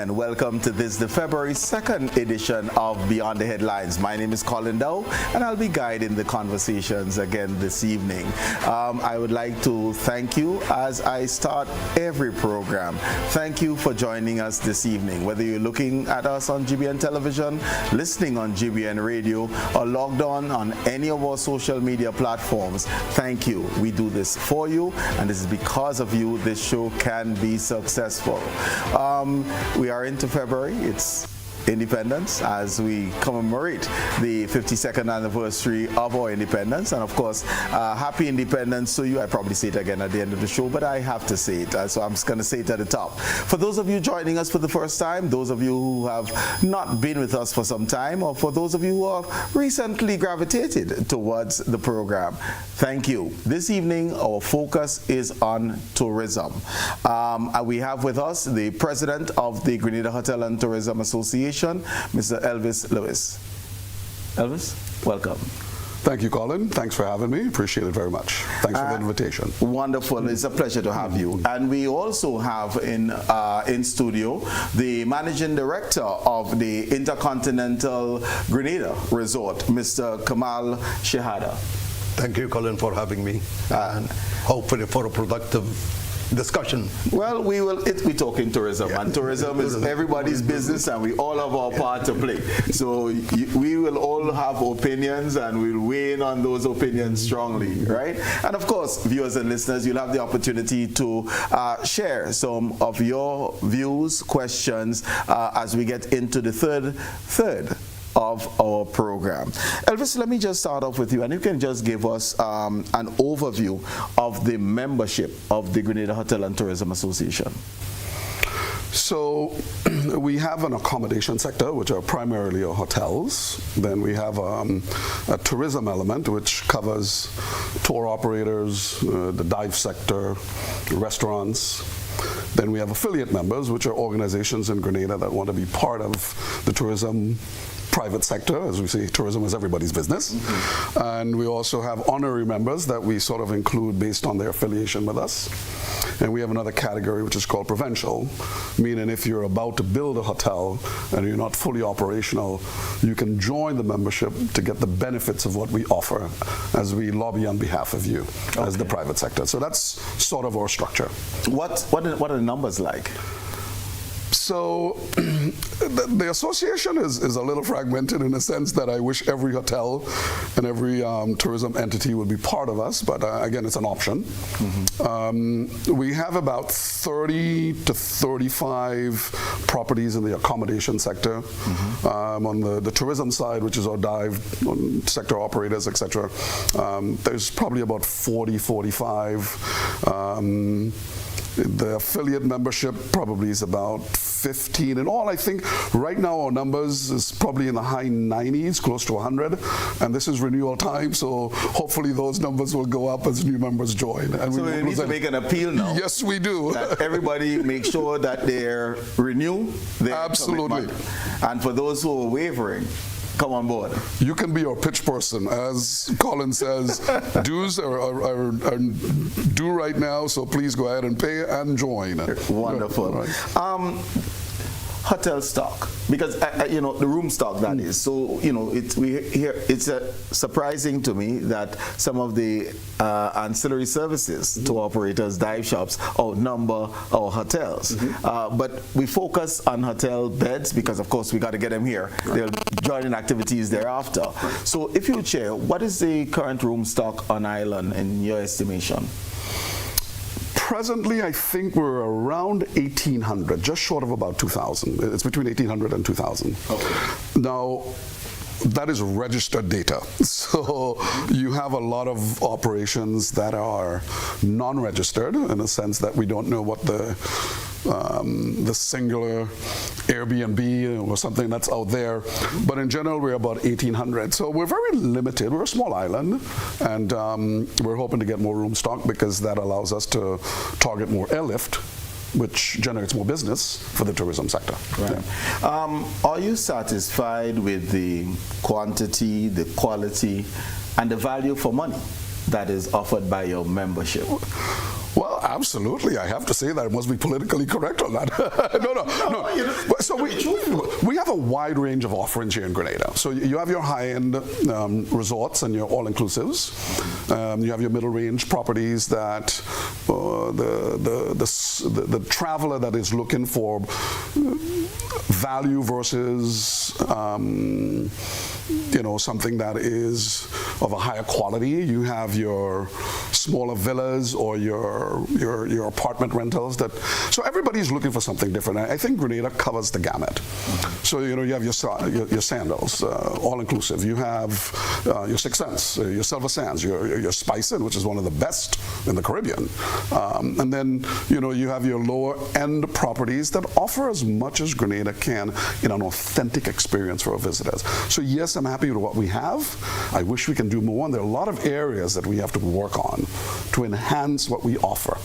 and welcome to this, the February 2nd edition of Beyond the Headlines. My name is Colin Dowe, and I'll be guiding the conversations again this evening. I would like to thank you as I start every program. Thank you for joining us this evening, whether you're looking at us on GBN Television, listening on GBN Radio, or logged on any of our social media platforms. Thank you. We do this for you, and this is because of you this show can be successful. We are into February. It's independence as we commemorate the 52nd anniversary of our independence, and of course happy independence to you. I probably say it again at the end of the show, but I have to say it, so I'm just going to say it at the top. For those of you joining us for the first time, those of you who have not been with us for some time, or for those of you who have recently gravitated towards the program, thank you. This evening our focus is on tourism. We have with us the president of the Grenada Hotel and Tourism Association, Mr. Elvis Lewis. Elvis, welcome. Thank you, Colin. Thanks for having me. Appreciate it very much. Thanks for the invitation. Wonderful. It's a pleasure to have you. And we also have in studio the managing director of the Intercontinental Grenada Resort, Mr. Kamal Shehada. Thank you, Colin, for having me, and hopefully for a productive discussion. Well, we're talking tourism, and tourism is everybody's business, and we all have our part to play. So we will all have opinions, and we'll weigh in on those opinions strongly, right? And of course, viewers and listeners, you'll have the opportunity to share some of your views, questions, as we get into the third of our program. Elvis, let me just start off with you, and you can just give us an overview of the membership of the Grenada Hotel and Tourism Association. So we have an accommodation sector, which are primarily our hotels. Then we have a tourism element, which covers tour operators, the dive sector, restaurants. Then we have affiliate members, which are organizations in Grenada that want to be part of the tourism private sector. As we say, tourism is everybody's business. Mm-hmm. And we also have honorary members that we sort of include based on their affiliation with us. And we have another category which is called provincial, meaning if you're about to build a hotel and you're not fully operational, you can join the membership to get the benefits of what we offer as we lobby on behalf of you as the private sector. So that's sort of our structure. What are the numbers like? So the association is a little fragmented in the sense that I wish every hotel and every tourism entity would be part of us, but again, it's an option. Mm-hmm. We have about 30 to 35 properties in the accommodation sector. Mm-hmm. On the tourism side, which is our dive sector operators, etc. There's probably about 40, 45. The affiliate membership probably is about 15 in all. I think right now our numbers is probably in the high 90s, close to 100, and this is renewal time, so hopefully those numbers will go up as new members join. And so we need to make an appeal now. Yes, we do. That everybody make sure that they renew their commitment. And for those who are wavering, come on board. You can be our pitch person. As Colin says, dues are due right now, so please go ahead and pay and join. Wonderful. Right. Hotel stock, because the room stock, that is. So it's surprising to me that some of the ancillary services to operators, dive shops, outnumber our hotels. Mm-hmm. But we focus on hotel beds because, of course, we got to get them here. Right. They'll join in activities thereafter. Right. So if you would share, what is the current room stock on island in your estimation? Presently, I think we're around 1,800, just short of about 2,000. It's between 1,800 and 2,000. Okay. Now, that is registered data. So you have a lot of operations that are non-registered in the sense that we don't know what the singular Airbnb or something that's out there. But in general, we're about 1,800. So we're very limited. We're a small island, and we're hoping to get more room stock because that allows us to target more airlift, which generates more business for the tourism sector. Right. Yeah. Are you satisfied with the quantity, the quality, and the value for money that is offered by your membership? Well, absolutely. I have to say that. I must be politically correct on that. No. You know, So we have a wide range of offerings here in Grenada. So you have your high-end resorts and your all-inclusives. You have your middle-range properties that the traveler that is looking for value versus something that is of a higher quality. You have your smaller villas or your apartment rentals. So everybody's looking for something different. I think Grenada covers the gamut. So you have your Sandals, all inclusive. You have your Six Sense, your Silver Sands, your Spice Inn, which is one of the best in the Caribbean. And then you have your lower end properties that offer as much as Grenada can in an authentic experience for our visitors. So yes, I'm happy with what we have. I wish we can do more, and there are a lot of areas that we have to work on to enhance what we offer.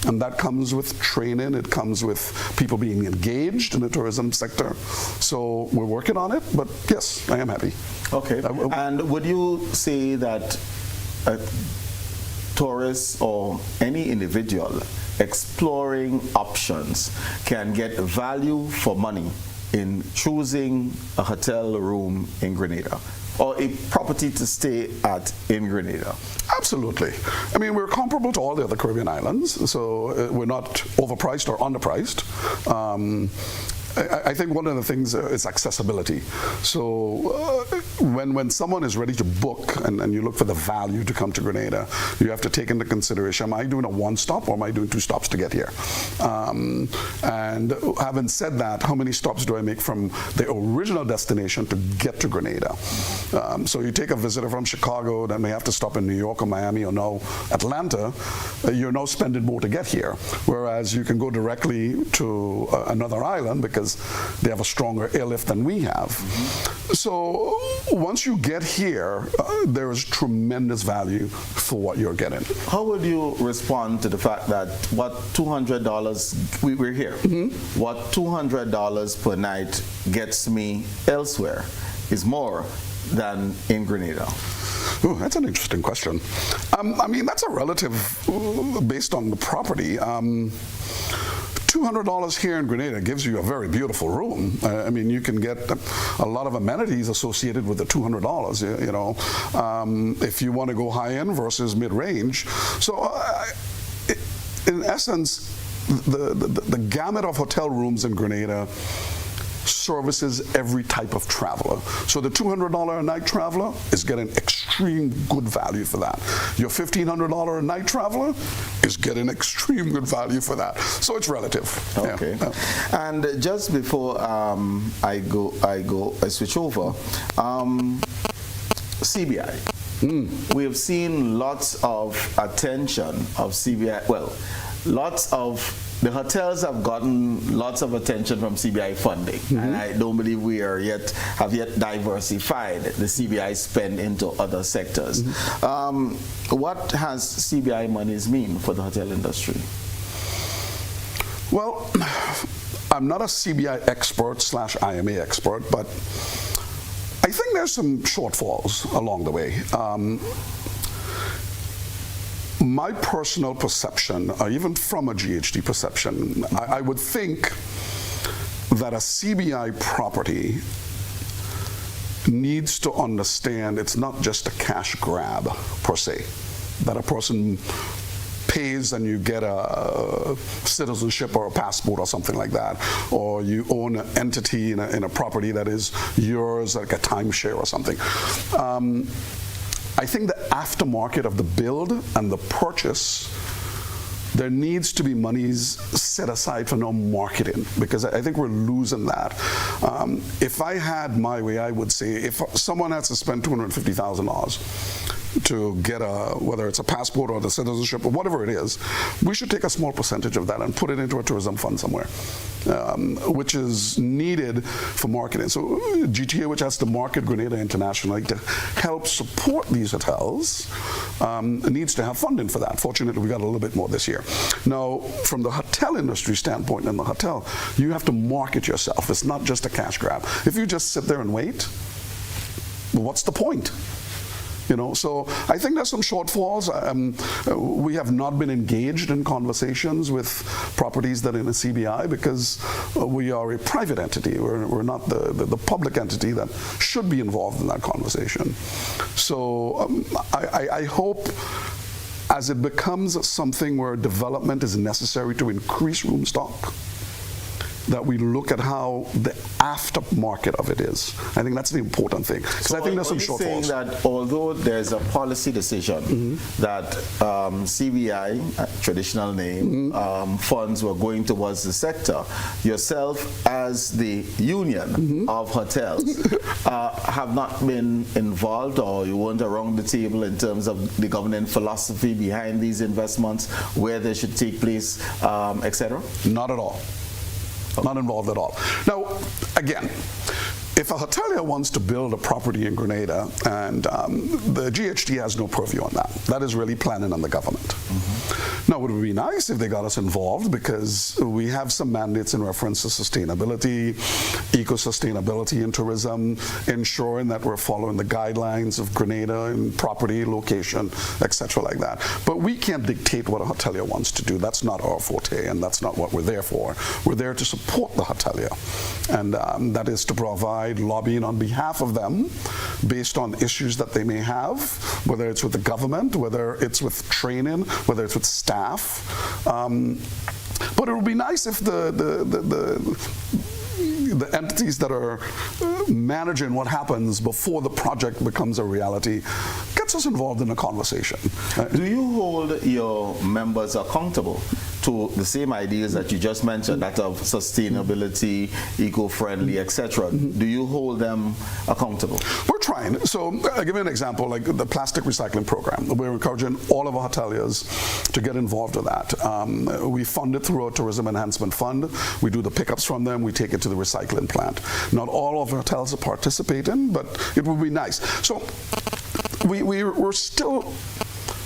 And that comes with training, it comes with people being engaged in the tourism sector. So we're working on it, but yes, I am happy. Okay. And would you say that tourists or any individual exploring options can get value for money in choosing a hotel room in Grenada or a property to stay at in Grenada? Absolutely. I mean, we're comparable to all the other Caribbean islands, so we're not overpriced or underpriced. I think one of the things is accessibility. So when someone is ready to book and you look for the value to come to Grenada, you have to take into consideration, am I doing a one-stop or am I doing 2 stops to get here? And having said that, how many stops do I make from the original destination to get to Grenada? So you take a visitor from Chicago that may have to stop in New York or Miami or now Atlanta, you're now spending more to get here. Whereas you can go directly to another island because they have a stronger airlift than we have. So once you get here, there is tremendous value for what you're getting. How would you respond to the fact that what $200, we're here, what $200 per night gets me elsewhere is more than in Grenada? Ooh, that's an interesting question. I mean, that's a relative based on the property. $200 here in Grenada gives you a very beautiful room. I mean, you can get a lot of amenities associated with the $200, if you want to go high-end versus mid-range. So in essence, the gamut of hotel rooms in Grenada services every type of traveler. So the $200 a night traveler is getting extreme good value for that. Your $1,500 a night traveler is getting extreme good value for that. So it's relative. Okay. Yeah. And just before I switch over, CBI. We have seen lots of attention of CBI. Well, the hotels have gotten lots of attention from CBI funding, and I don't believe we have yet diversified the CBI spend into other sectors. What has CBI monies mean for the hotel industry? Well, I'm not a CBI expert / IMA expert, but I think there's some shortfalls along the way. My personal perception, or even from a GHD perception, I would think that a CBI property needs to understand it's not just a cash grab per se, that a person pays and you get a citizenship or a passport or something like that, or you own an entity in a property that is yours, like a timeshare or something. I think the aftermarket of the build and the purchase, there needs to be monies set aside for no marketing, because I think we're losing that. If I had my way, I would say if someone has to spend $250,000 to get whether it's a passport or the citizenship or whatever it is, we should take a small percentage of that and put it into a tourism fund somewhere, which is needed for marketing. So GTA, which has to market Grenada internationally to help support these hotels, needs to have funding for that. Fortunately, we got a little bit more this year. Now, from the hotel industry standpoint, in the hotel, you have to market yourself. It's not just a cash grab. If you just sit there and wait, well, what's the point? So I think there's some shortfalls. We have not been engaged in conversations with properties that are in a CBI because we are a private entity. We're not the public entity that should be involved in that conversation. So I hope as it becomes something where development is necessary to increase room stock, that we look at how the aftermarket of it is. I think that's the important thing. Because I think there's some shortfalls. Saying that although there's a policy decision that CBI, traditional name, funds were going towards the sector, yourself as the union of hotels have not been involved, or you weren't around the table in terms of the governing philosophy behind these investments, where they should take place, etc.? Not at all. Not involved at all. Now, again, if a hotelier wants to build a property in Grenada, and the GHT has no purview on that, that is really planning on the government. Now, it would be nice if they got us involved, because we have some mandates in reference to sustainability, eco-sustainability in tourism, ensuring that we're following the guidelines of Grenada and property, location, etc. like that. But we can't dictate what a hotelier wants to do. That's not our forte, and that's not what we're there for. We're there to support the hotelier, and that is to provide lobbying on behalf of them based on issues that they may have, whether it's with the government, whether it's with training, whether it's with staff. But it would be nice if the entities that are managing what happens before the project becomes a reality gets us involved in a conversation. Do you hold your members accountable to the same ideas that you just mentioned, that of sustainability, eco-friendly, etc.? Do you hold them accountable? We're trying. So I'll give you an example, like the plastic recycling program. We're encouraging all of our hoteliers to get involved with that. We fund it through our Tourism Enhancement Fund. We do the pickups from them. We take it to the recycling plant. Not all of our hotels are participating, but it would be nice. So we're still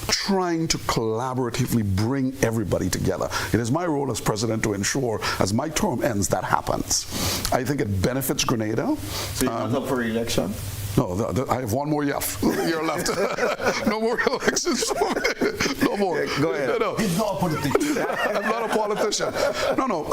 trying to collaboratively bring everybody together. It is my role as president to ensure, as my term ends, that happens. I think it benefits Grenada. So you're not up for re-election? No, I have one more year left. No more elections. No more. Yeah, go ahead. No. He's not a politician. I'm not a politician. No.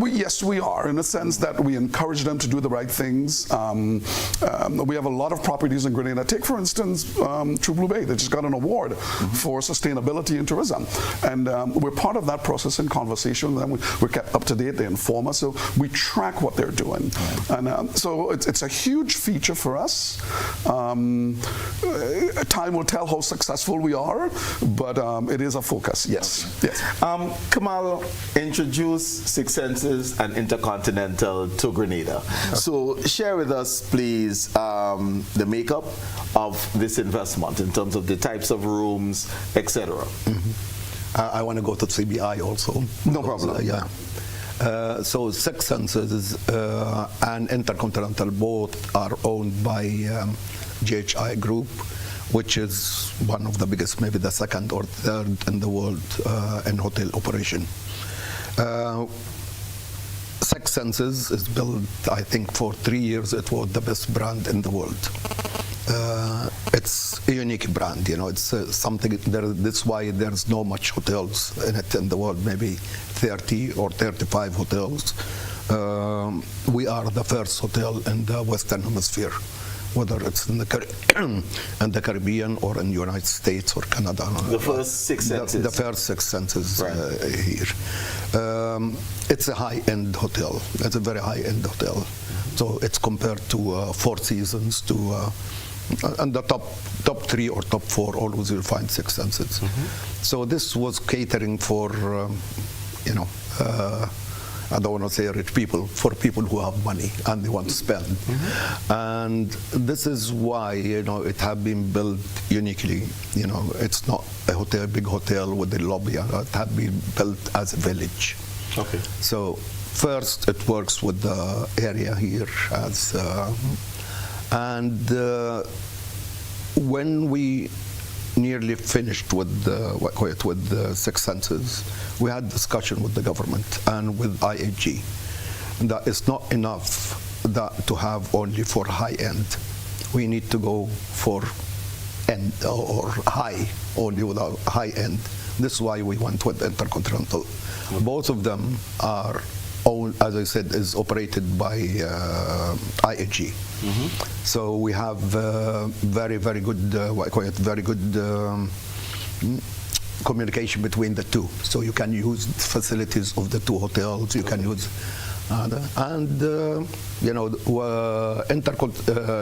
Yes, we are, in a sense that we encourage them to do the right things. We have a lot of properties in Grenada. Take, for instance, True Blue Bay. They just got an award for sustainability in tourism. And we're part of that process in conversation with them. We're kept up to date. They inform us. So we track what they're doing. And so it's a huge feature for us. Time will tell how successful we are, but it is a focus, yes. Yes. Kamal introduced Six Senses and Intercontinental to Grenada. So share with us, please, the makeup of this investment in terms of the types of rooms, etc. I want to go to CBI also. No problem. Yeah. So Six Senses and Intercontinental both are owned by GHI Group, which is one of the biggest, maybe the second or third in the world in hotel operation. Six Senses is built, I think, for 3 years. It was the best brand in the world. It's a unique brand, it's something, that's why there's no much hotels in it in the world, maybe 30 or 35 hotels. We are the first hotel in the Western Hemisphere, whether it's in the Caribbean or in the United States or Canada. The first Six Senses. The first Six Senses right. Here. It's a high-end hotel. It's a very high-end hotel. So it's compared to Four Seasons, to and the top 3 or top 4, always you'll find Six Senses. So this was catering for, I don't want to say rich people, for people who have money and they want to spend. And this is why, it have been built uniquely. It's not a hotel, big hotel with a lobby. It have been built as a village. Okay. So first it works with the area here as, when we nearly finished with the Six Senses, we had discussion with the government and with IAG that it's not enough that to have only for high end. We need to go for end or high, only with a high end. This is why we went with Intercontinental. Both of them are owned, as I said, is operated by IAG. So we have very good, what I call it, very good communication between the two. So you can use facilities of the two hotels. You can use, you know,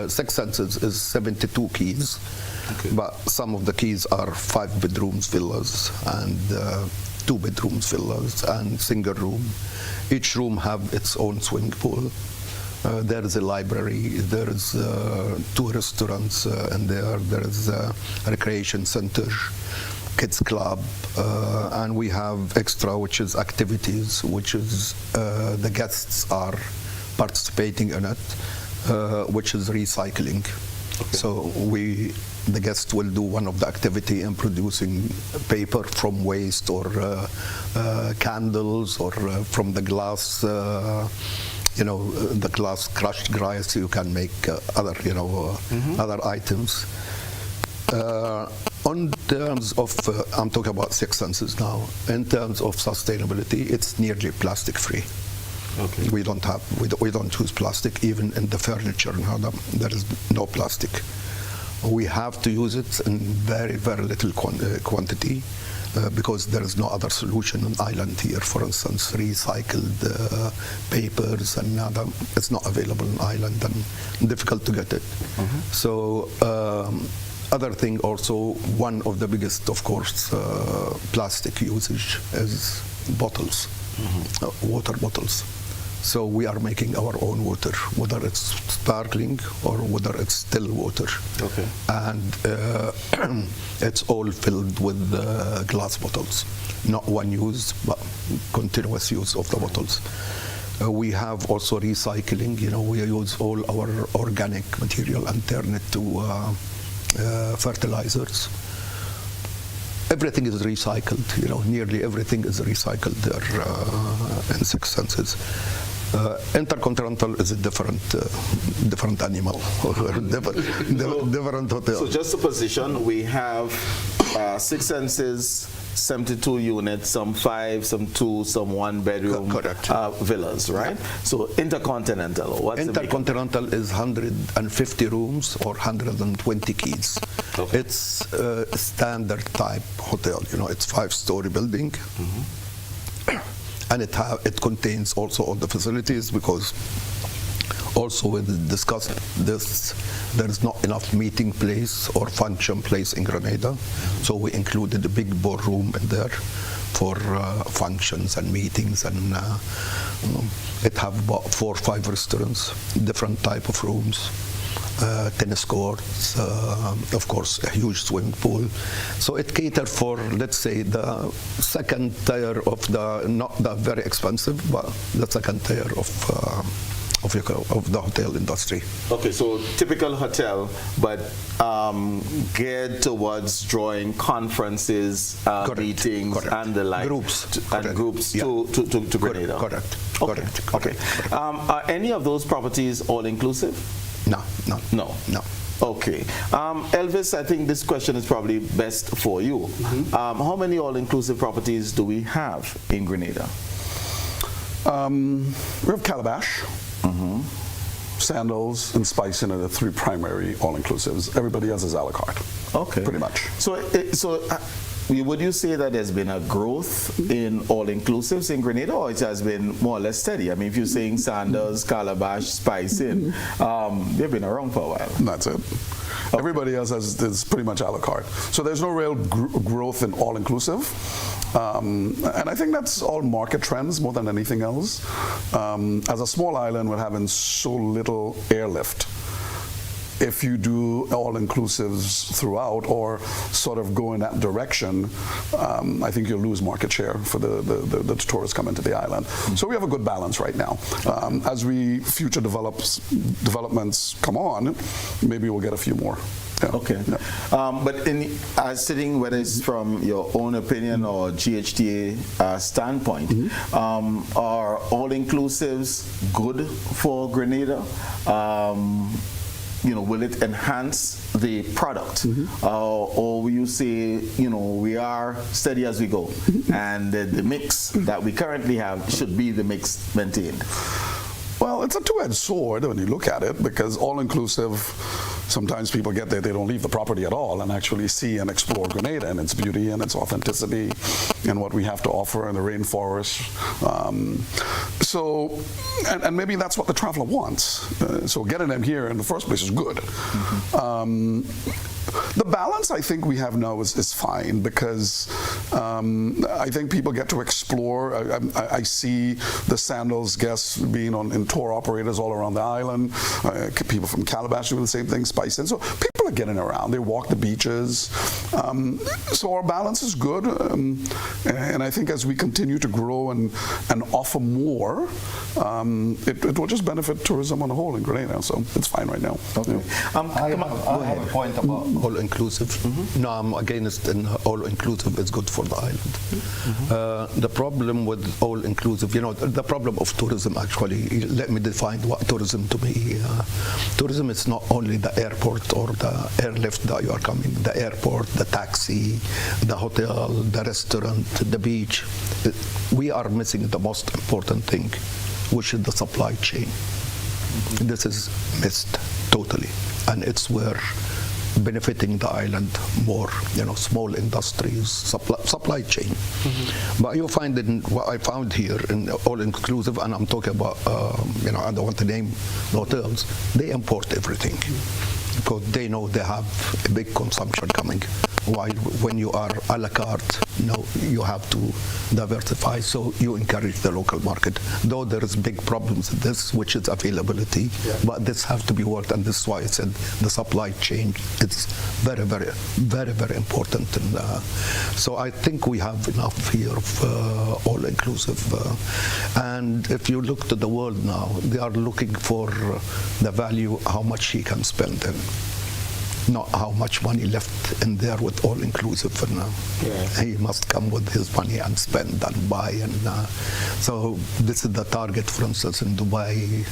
Six Senses is 72 keys, but some of the keys are 5 bedrooms villas and 2 bedrooms villas and single room. Each room have its own swimming pool. There is a library, there is 2 restaurants and there is a recreation center, kids club, and we have extra, which is activities, which is the guests are participating in it, which is recycling. So the guests will do one of the activity in producing paper from waste, or candles, or from the glass, you know, the glass crushed glass. You can make other, you know, other items. On terms of, I'm talking about Six Senses now. In terms of sustainability, it's nearly plastic free. We don't use plastic even in the furniture. Now there is no plastic. We have to use it in very little quantity because there is no other solution on island here. For instance, recycled papers and other, it's not available on island and difficult to get it. So other thing also, one of the biggest, of course, plastic usage is bottles, water bottles. So we are making our own water, whether it's sparkling or whether it's still water. And it's all filled with glass bottles, not one use, but continuous use of the bottles. We have also recycling. You know, we use all our organic material and turn it to fertilizers. Everything is recycled. You know, nearly everything is recycled there in Six Senses. Intercontinental is a different animal, different hotel. So just the position, we have Six Senses, 72 units, some 5, some 2, some 1 bedroom villas, right? So Intercontinental, what's Intercontinental is 150 rooms or 120 keys. It's a standard type hotel. You know, it's 5-story building. And it contains also all the facilities, because also we discussed this, there is not enough meeting place or function place in Grenada, so we included a big ballroom in there for functions and meetings, and it have about 4 or 5 restaurants, different type of rooms. Tennis courts, of course, a huge swimming pool. So it caters for, let's say, the second tier of the, not the very expensive, but the second tier of the hotel industry. Okay, so typical hotel, but geared towards drawing conferences, meetings, and the like. Groups. To Grenada. Correct. Okay. Are any of those properties all-inclusive? No. Okay. Elvis, I think this question is probably best for you. How many all-inclusive properties do we have in Grenada? We have Calabash, Sandals, and Spice Inn are the 3 primary all-inclusives. Everybody else is a la carte. Okay. Pretty much. So would you say that there's been a growth in all-inclusives in Grenada, or it has been more or less steady? I mean, if you're saying Sandals, Calabash, Spice Inn, they've been around for a while. That's it. Everybody else is pretty much a la carte. So there's no real growth in all-inclusive. And I think that's all market trends more than anything else. As a small island, we're having so little airlift. If you do all-inclusives throughout, or sort of go in that direction, I think you'll lose market share for the tourists coming to the island. So we have a good balance right now. As future developments come on, maybe we'll get a few more. Yeah. Okay. Yeah. But sitting, whether it's from your own opinion or GHTA standpoint, are all-inclusives good for Grenada? will it enhance the product, or will you say, we are steady as we go, and the mix that we currently have should be the mix maintained? Well, it's a two-edged sword when you look at it, because all-inclusive, sometimes people get there, they don't leave the property at all and actually see and explore Grenada and its beauty and its authenticity and what we have to offer in the rainforest. And maybe that's what the traveler wants. So getting them here in the first place is good. The balance I think we have now is fine, because I think people get to explore. I see the Sandals guests being in tour operators all around the island. People from Calabash doing the same thing, Spice. And so people are getting around. They walk the beaches. So our balance is good. And I think as we continue to grow and offer more, it will just benefit tourism on the whole in Grenada. So it's fine right now. Okay. Yeah. I have a point about all-inclusive. No, I'm against all-inclusive. It's good for the island. The problem with all-inclusive, the problem of tourism, actually, let me define what tourism to me. Tourism is not only the airport or the airlift that you are coming, the airport, the taxi, the hotel, the restaurant, the beach. We are missing the most important thing, which is the supply chain. This is missed totally, and it's where benefiting the island more, small industries, supply chain. But you find in what I found here in all-inclusive, and I'm talking about, I don't want to name the hotels, they import everything because they know they have a big consumption coming. While when you are a la carte, you have to diversify, so you encourage the local market. Though there is big problems with this, which is availability, but this has to be worked, and this is why I said the supply chain is very, very, very, very important. And so I think we have enough here of all-inclusive. And if you look to the world now, they are looking for the value, how much he can spend, and not how much money left in there with all-inclusive. He must come with his money and spend and buy. And so this is the target, for instance, in Dubai,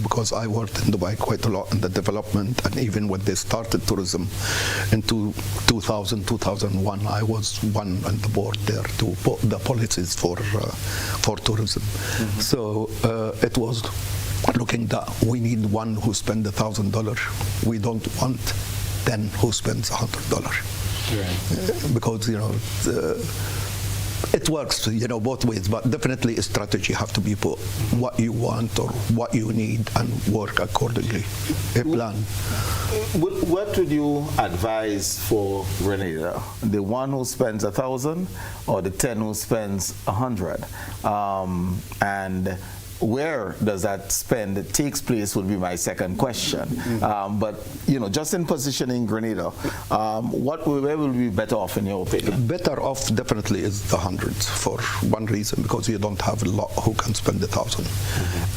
because I worked in Dubai quite a lot in the development, and even when they started tourism in 2000, 2001, I was one on the board there to put the policies for tourism. So it was looking that we need one who spends $1,000. We don't want 10 who spends $100. Right. Because it works, both ways, but definitely a strategy have to be put. What you want or what you need, and work accordingly. A plan. What would you advise for Grenada? The one who spends 1,000 or the 10 who spends 100? And where does that spend takes place would be my second question. But just in positioning Grenada, where will we be better off in your opinion? Better off definitely is the hundreds, for one reason, because you don't have a lot who can spend 1,000.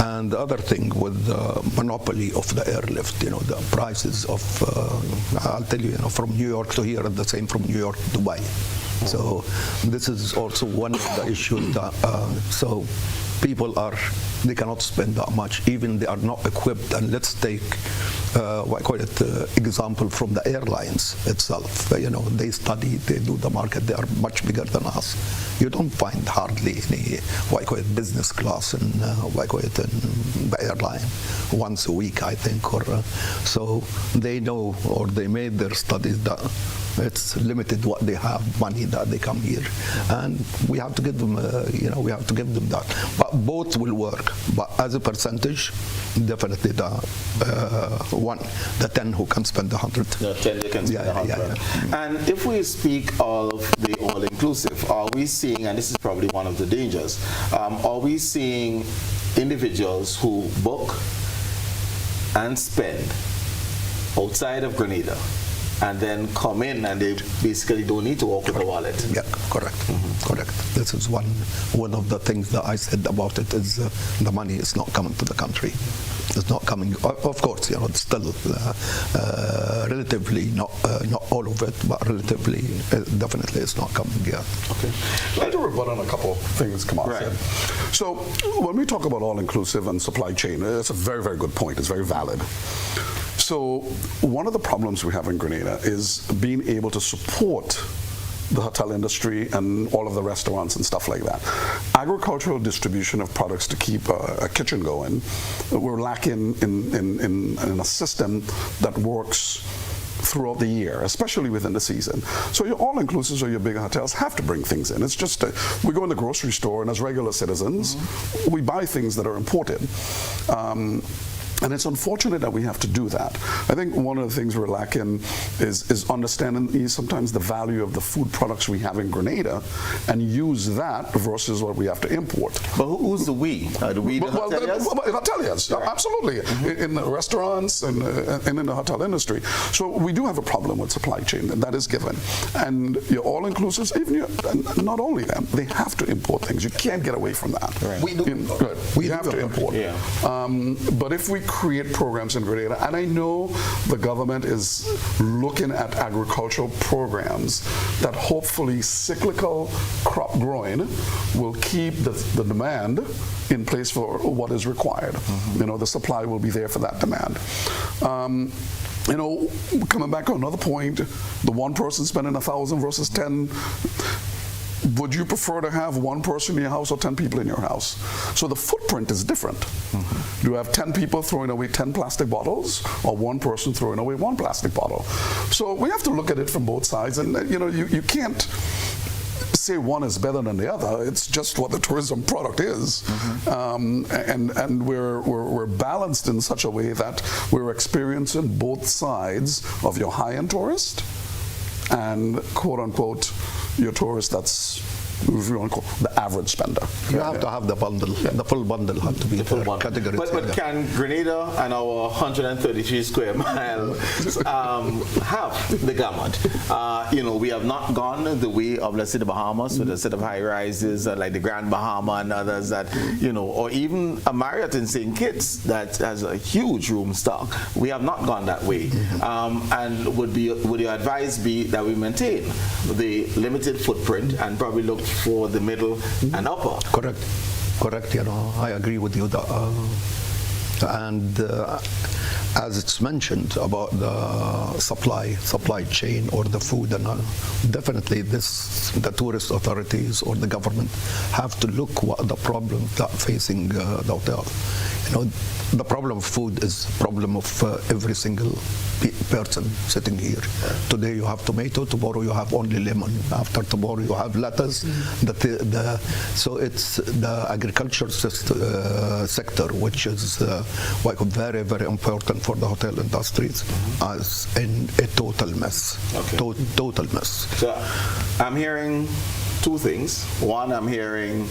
And the other thing with the monopoly of the airlift, the prices of, I'll tell you, from New York to here are the same from New York to Dubai. So this is also one of the issues that, so people they cannot spend that much, even they are not equipped. And let's take, example from the airlines itself. They study, they do the market, they are much bigger than us. You don't find hardly any, business class in the airline once a week, I think. So they know, or they made their studies that it's limited what they have, money that they come here, and we have to give them, we have to give them that. But both will work. But as a percentage, definitely the 10 who can spend 100. The 10 they can spend 100. Yeah. And if we speak of the all-inclusive, are we seeing, and this is probably one of the dangers, are we seeing individuals who book and spend outside of Grenada and then come in and they basically don't need to walk with a wallet? Yeah, correct. Correct. This is one of the things that I said about it is the money is not coming to the country. It's not coming. Of course, it's still relatively not all of it, but relatively, definitely, it's not coming. Yeah. Okay. I'd like to rebut on a couple of things Kamal said. So when we talk about all-inclusive and supply chain, it's a very, very good point. It's very valid. So one of the problems we have in Grenada is being able to support the hotel industry and all of the restaurants and stuff like that. Agricultural distribution of products to keep a kitchen going, we're lacking in a system that works throughout the year, especially within the season. So your all-inclusives or your bigger hotels have to bring things in. It's just, we go in the grocery store and as regular citizens, we buy things that are imported. And it's unfortunate that we have to do that. I think one of the things we're lacking is understanding sometimes the value of the food products we have in Grenada and use that versus what we have to import. But who's the we? Do we the hoteliers? Hoteliers, right. Absolutely. In the restaurants and in the hotel industry. So we do have a problem with supply chain, and that is given. And your all-inclusives, not only them, they have to import things. You can't get away from that. Right. We do. We have to import. Yeah. But if we create programs in Grenada, and I know the government is looking at agricultural programs that hopefully cyclical crop growing will keep the demand in place for what is required. You know, the supply will be there for that demand. You know, coming back on another point, the one person spending 1,000 versus 10. Would you prefer to have one person in your house or 10 people in your house? So the footprint is different. Do you have 10 people throwing away 10 plastic bottles or one person throwing away one plastic bottle? So we have to look at it from both sides, and you know, you can't say one is better than the other. It's just what the tourism product is. And we're balanced in such a way that we're experiencing both sides of your high-end tourist and quote-unquote your tourist that's, if you want to call the average spender. You have to have the bundle, the full bundle has to be the full category. But can Grenada and our 133 square mile have the gamut? You know, we have not gone the way of, let's say, the Bahamas with a set of high rises like the Grand Bahama and others that, you know, or even a Marriott in St. Kitts that has a huge room stock. We have not gone that way. And would your advice be that we maintain the limited footprint and probably look for the middle and upper? Correct. You know, I agree with you. As it's mentioned about the supply chain or the food, and definitely the tourist authorities or the government have to look what the problem that facing the hotel. You know, the problem of food is a problem of every single person sitting here. Today you have tomato, tomorrow you have only lemon, after tomorrow you have lettuce. So it's the agriculture sector, which is very, very important for the hotel industries, as in a total mess. Total mess. So I'm hearing two things. One, I'm hearing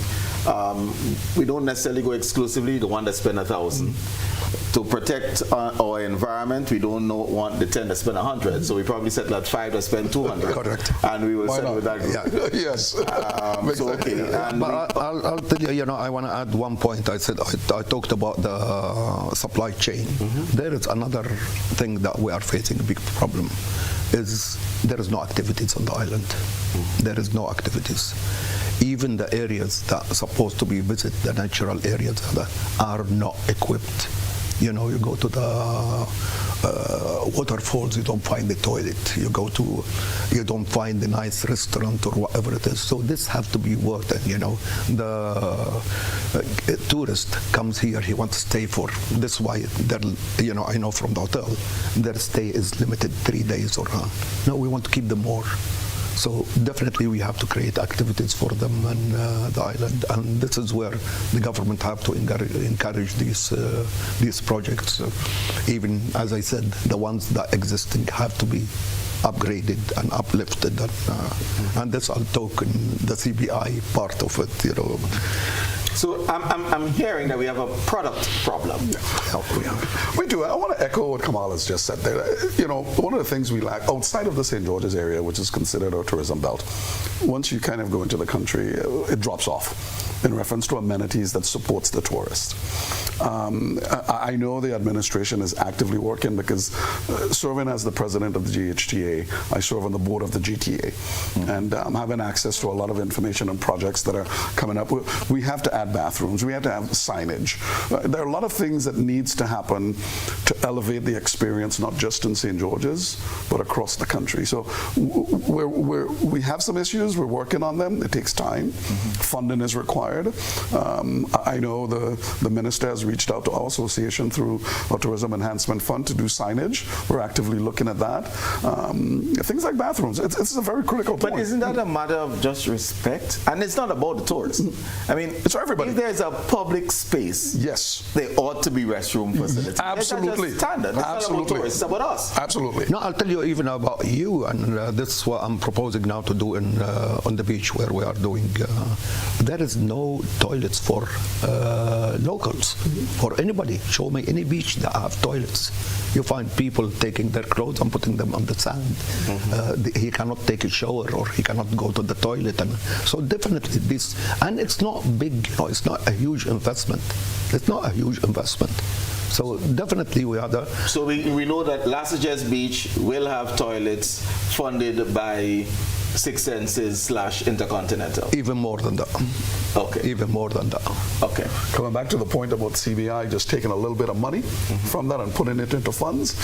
we don't necessarily go exclusively the one that spend 1,000. To protect our environment, we don't want the 10 to spend 100, so we probably settle at 5 to spend 200. Correct. And we will settle with that. Yeah. Yes. So, okay. But I'll tell you, you know, I want to add one point. I said I talked about the supply chain. There is another thing that we are facing a big problem. Is there is no activities on the island. There is no activities. Even the areas that are supposed to be visited, the natural areas, are not equipped. You know, you go to the waterfalls, you don't find the toilet. You don't find the nice restaurant or whatever it is. So this have to be worked on, you know. The tourist comes here, he wants to stay for, this why, you know, I know from the hotel, their stay is limited 3 days or no, we want to keep them more. So definitely we have to create activities for them and the island, and this is where the government have to encourage these projects. Even as I said, the ones that existing have to be upgraded and uplifted, and this I'll talk in the CBI part of it, you know. So I'm hearing that we have a product problem. We do. I want to echo what Kamal has just said there. You know, one of the things we lack outside of the St. George's area, which is considered our tourism belt, once you kind of go into the country, it drops off. in reference to amenities that supports the tourist. I know the administration is actively working because serving as the president of the GHTA, I serve on the board of the GTA, and I'm having access to a lot of information on projects that are coming up. We have to add bathrooms, we have to have signage. There are a lot of things that needs to happen to elevate the experience, not just in St. George's, but across the country. So we have some issues, we're working on them, it takes time. Funding is required. I know the minister has reached out to our association through our Tourism Enhancement Fund to do signage. We're actively looking at that. Things like bathrooms, it's a very critical point. But isn't that a matter of just respect? And it's not about the tourists. I mean, it's for everybody. If there's a public space, yes, there ought to be restroom facilities. Absolutely. It's standard. It's not about tourists, it's about us. Absolutely. No, I'll tell you even about you, and this is what I'm proposing now to do on the beach where we are doing. There is no toilets for locals, for anybody. Show me any beach that have toilets. You find people taking their clothes and putting them on the sand. He cannot take a shower or he cannot go to the toilet. And so definitely this, and it's not big, it's not a huge investment. It's not a huge investment. So definitely we are the... So we know that Las Vegas Beach will have toilets funded by Six Senses / Intercontinental. Even more than that. Okay. Even more than that. Okay. Coming back to the point about CBI just taking a little bit of money from that and putting it into funds,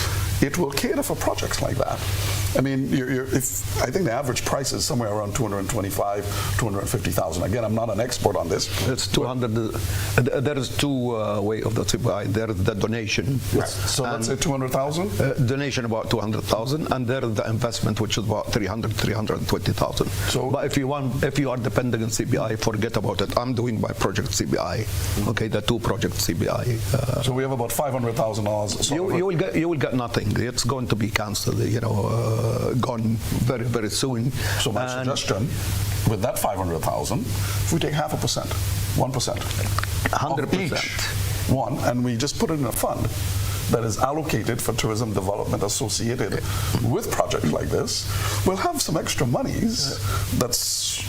it will cater for projects like that. I mean, I think the average price is somewhere around 225, 250,000. Again, I'm not an expert on this. It's 200. There is two way of the CBI. There is the donation. Right. So let's say 200,000. Donation about 200,000, and there is the investment, which is about 320,000. So, but if you are depending on CBI, forget about it. I'm doing my project CBI. Okay, the two project CBI. So we have about $500,000. You will get nothing. It's going to be cancelled. Gone very, very soon. So my suggestion, with that 500,000, if we take 0.5%, 1%, 100%, and we just put it in a fund that is allocated for tourism development associated with projects like this, we'll have some extra monies that's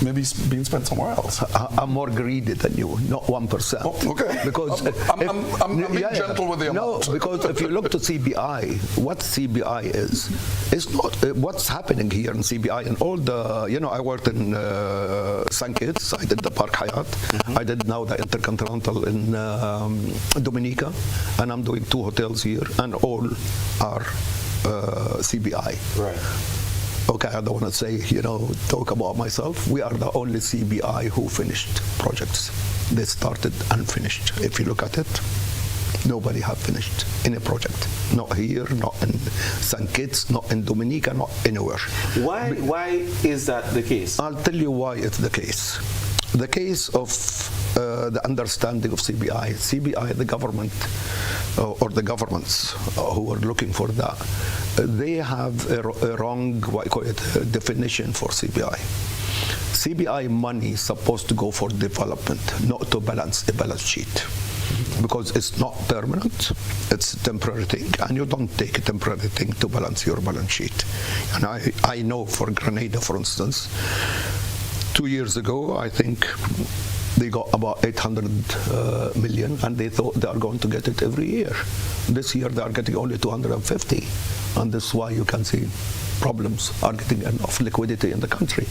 maybe being spent somewhere else. I'm more greedy than you, not 1%. Oh, okay. Because I'm being gentle with the amount. No, because if you look to CBI, what CBI is, it's not what's happening here in CBI and all the, I worked in St. Kitts, I did the Park Hyatt, I did now the Intercontinental in Dominica, and I'm doing 2 hotels here, and all are CBI. Right. Okay, I don't want to say, talk about myself. We are the only CBI who finished projects. They started and finished. If you look at it, nobody have finished any project. Not here, not in St. Kitts, not in Dominica, not anywhere. Why is that the case? I'll tell you why it's the case. The case of the understanding of CBI. CBI, the government, or the governments who are looking for that, they have a wrong, definition for CBI. CBI money is supposed to go for development, not to balance a balance sheet. Because it's not permanent, it's a temporary thing, and you don't take a temporary thing to balance your balance sheet. And I know for Grenada, for instance, 2 years ago, I think they got about 800 million, and they thought they are going to get it every year. This year they are getting only 250, and that's why you can see problems are getting enough liquidity in the country.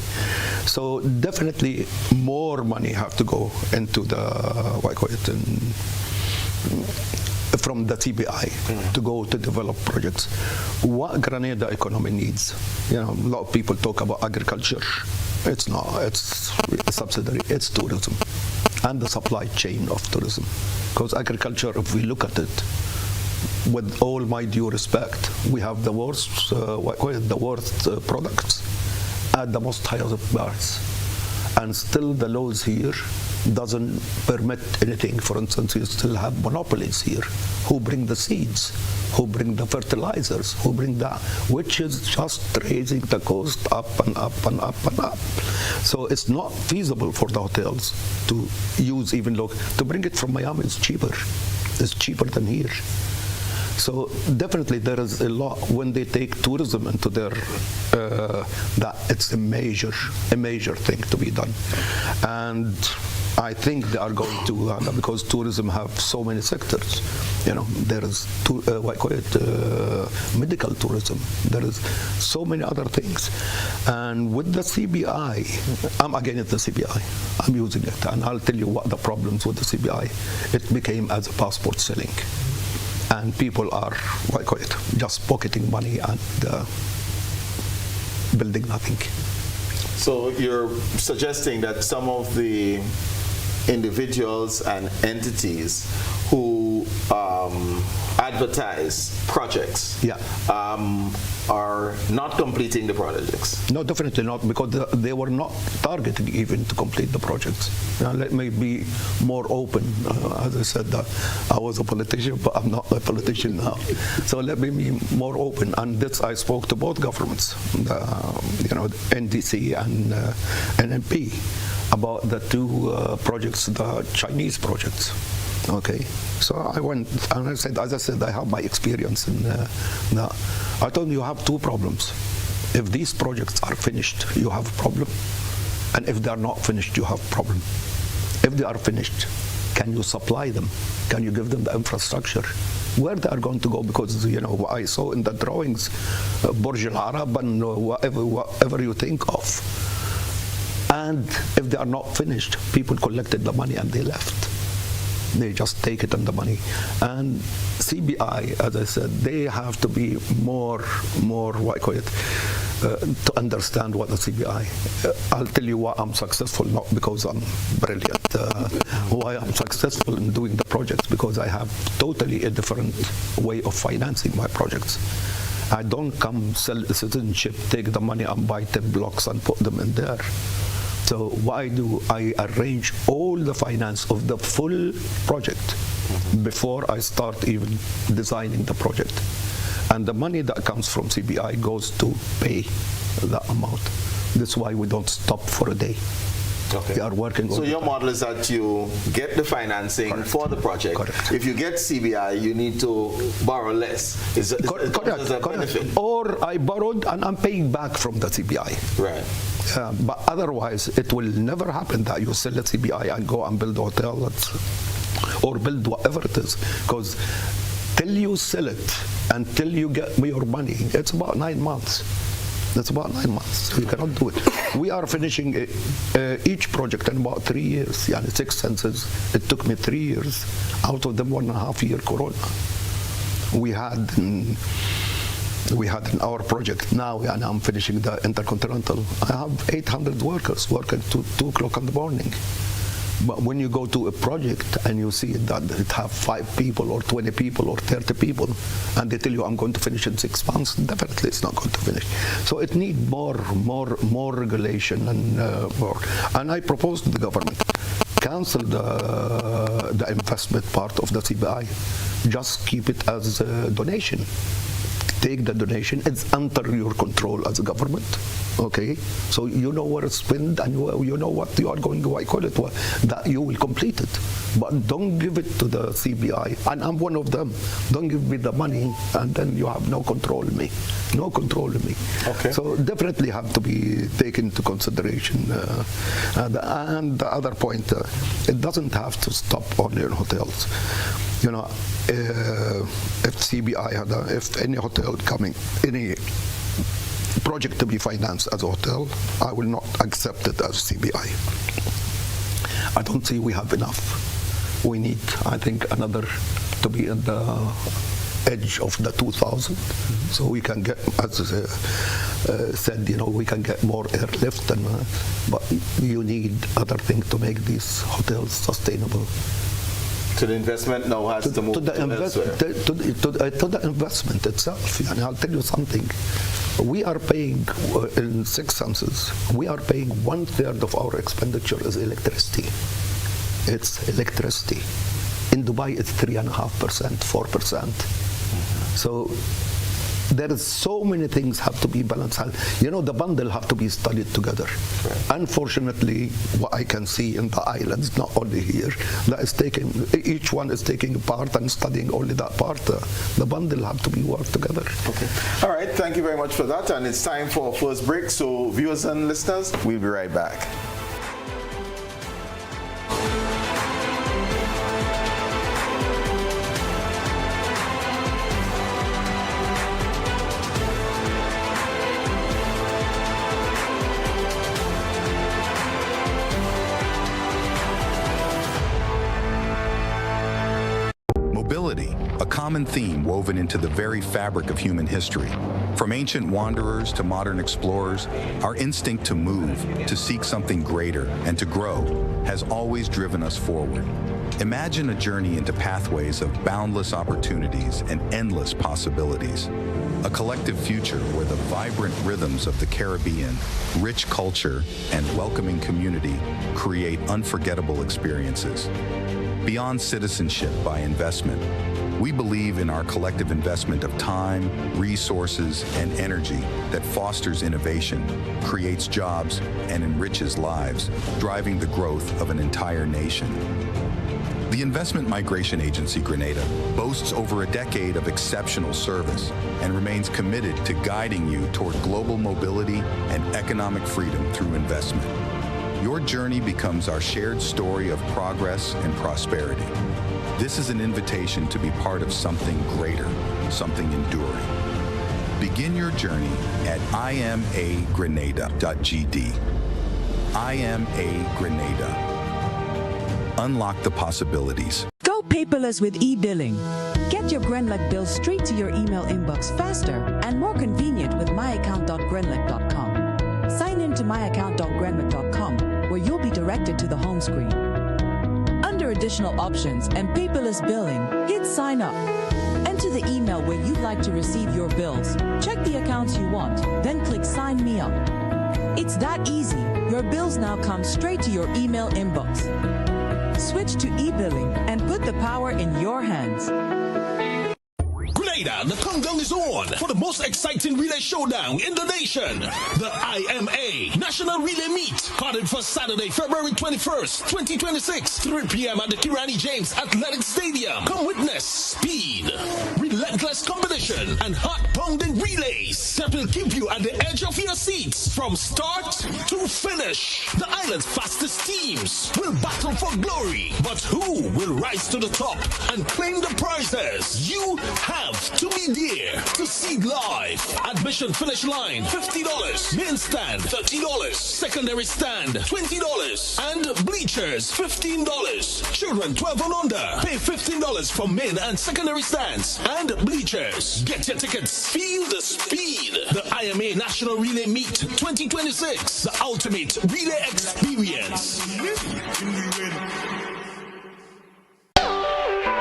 So definitely more money have to go into the from the CBI to go to develop projects. What Grenada economy needs, a lot of people talk about agriculture. It's not, it's a subsidiary, it's tourism and the supply chain of tourism. Because agriculture, if we look at it, with all my due respect, we have the worst products at the most highest price. And still the laws here doesn't permit anything. For instance, you still have monopolies here who bring the seeds, who bring the fertilizers, who bring that, which is just raising the cost up and up and up and up. So it's not feasible for the hotels to use even to bring it from Miami is cheaper. It's cheaper than here. So definitely there is a lot when they take tourism into their that it's a major thing to be done. And I think they are going to, because tourism have so many sectors. There is, medical tourism. There is so many other things. And with the CBI, I'm against the CBI. I'm using it. And I'll tell you what the problems with the CBI. It became as a passport selling. And people are, just pocketing money and building nothing. So you're suggesting that some of the individuals and entities who advertise projects are not completing the projects? No, definitely not, because they were not targeting even to complete the projects. Let me be more open. As I said, I was a politician, but I'm not a politician now. So let me be more open. And this, I spoke to both governments, NDC and NMP, about the two projects, the Chinese projects. Okay, so I went and I said, as I said, I have my experience in now. I told you have two problems. If these projects are finished, you have a problem, and if they are not finished, you have a problem. If they are finished, can you supply them? Can you give them the infrastructure? Where they are going to go? Because I saw in the drawings, Burj Al Arab and whatever you think of. And if they are not finished, people collected the money and they left. They just take it and the money. And CBI, as I said, they have to be more to understand what the CBI. I'll tell you why I'm successful, not because I'm brilliant. Why I'm successful in doing the projects, because I have totally a different way of financing my projects. I don't come sell citizenship, take the money and buy 10 blocks and put them in there. So what I do, I arrange all the finance of the full project before I start even designing the project. And the money that comes from CBI goes to pay that amount. That's why we don't stop for a day. Okay. We are working. So your model is that you get the financing for the project. Correct. If you get CBI, you need to borrow less. Is that benefit? Or I borrowed and I'm paying back from the CBI. Right. But otherwise, it will never happen that you sell a CBI and go and build a hotel or build whatever it is. Because till you sell it and till you get your money, it's about 9 months. That's about 9 months. You cannot do it. We are finishing each project in about 3 years. 6 census. It took me 3 years. Out of them, 1.5 year Corona. We had in our project now, and I'm finishing the Intercontinental. I have 800 workers working to 2 o'clock in the morning. But when you go to a project and you see that it have 5 people or 20 people or 30 people, and they tell you I'm going to finish in 6 months, definitely it's not going to finish. So it needs more regulation and more. And I propose to the government, cancel the investment part of the CBI. Just keep it as a donation. Take the donation. It's under your control as a government. Okay, so you know where it's spent and you know what you are going to that you will complete it. But don't give it to the CBI, and I'm one of them. Don't give me the money and then you have no control of me. No control of me. Okay. So definitely have to be taken into consideration. And the other point, it doesn't have to stop only in hotels. If CBI if any hotel coming, any project to be financed as a hotel, I will not accept it as CBI. I don't see we have enough. We need, I think, another to be in the edge of the 2,000, so we can get, as said, we can get more airlift, but you need other things to make these hotels sustainable. So the investment now has to move to the investment itself. And I'll tell you something. We are paying, in 6 census, we are paying 1/3 of our expenditure is electricity. It's electricity. In Dubai, it's 3.5%, 4%. So there is so many things have to be balanced. The bundle have to be studied together. Right. Unfortunately, what I can see in the islands, not only here, each one is taking a part and studying only that part. The bundle have to be worked together. Okay. All right. Thank you very much for that. And it's time for our first break. So viewers and listeners, we'll be right back. common theme woven into the very fabric of human history. From ancient wanderers to modern explorers, our instinct to move, to seek something greater, and to grow has always driven us forward. Imagine a journey into pathways of boundless opportunities and endless possibilities. A collective future where the vibrant rhythms of the Caribbean, rich culture, and welcoming community create unforgettable experiences. Beyond citizenship by investment, we believe in our collective investment of time, resources, and energy that fosters innovation, creates jobs, and enriches lives, driving the growth of an entire nation. The Investment Migration Agency Grenada boasts over a decade of exceptional service and remains committed to guiding you toward global mobility and economic freedom through investment. Your journey becomes our shared story of progress and prosperity. This is an invitation to be part of something greater, something enduring. Begin your journey at imagrenada.gd. imagrenada. Unlock the possibilities. Go paperless with e-billing. Get your Grenlec bills straight to your email inbox faster and more convenient with myaccount.grenlec.com. Sign in to myaccount.grenlec.com where you'll be directed to the home screen. Under additional options and paperless billing, hit sign up. Enter the email where you'd like to receive your bills. Check the accounts you want, then click sign me up. It's that easy. Your bills now come straight to your email inbox. Switch to e-billing and put the power in your hands. Grenada, the countdown is on for the most exciting relay showdown in the nation. The IMA National Relay Meet, headed for Saturday, February 21st, 2026, 3 p.m. at the Kirani James Athletic Stadium. Come witness speed, relentless competition, and heart-pounding relays that will keep you at the edge of your seats from start to finish. The island's fastest teams will battle for glory, but who will rise to the top and claim the prizes? You have to be there to see live. Admission finish line $50, main stand $30, secondary stand $20, and bleachers $15. Children 12 and under pay $15 for main and secondary stands and bleachers. Get your tickets. Feel the speed. The IMA National Relay Meet 2026, the ultimate relay experience.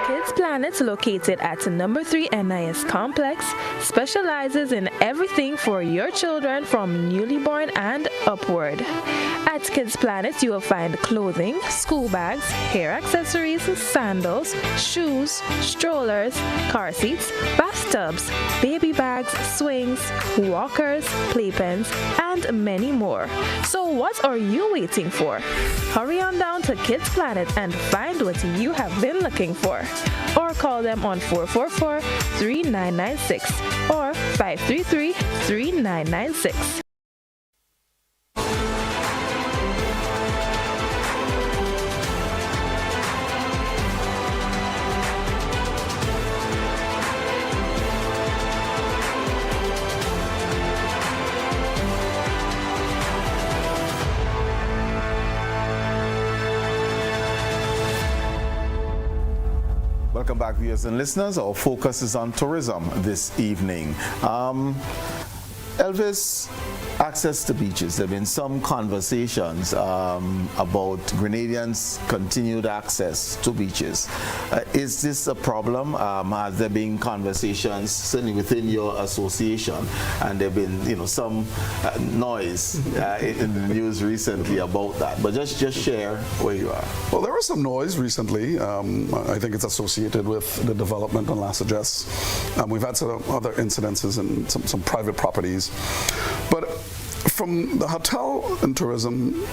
Kids Planet, located at number 3 NIS Complex, specializes in everything for your children from newly born and upward. At Kids Planet, you will find clothing, school bags, hair accessories, sandals, shoes, strollers, car seats, bathtubs, baby bags, swings, walkers, playpens, and many more. So what are you waiting for? Hurry on down to Kids Planet and find what you have been looking for. Or call them on 444-3996 or 533-3996. Welcome back, viewers and listeners. Our focus is on tourism this evening. Elvis, access to beaches. There have been some conversations about Grenadians' continued access to beaches. Is this a problem? Has there been conversations, certainly within your association, and there have been, some noise in the news recently about that? But just share where you are. Well, there was some noise recently. I think it's associated with the development on Lassages. We've had some other incidences in some private properties. But from the Hotel and Tourism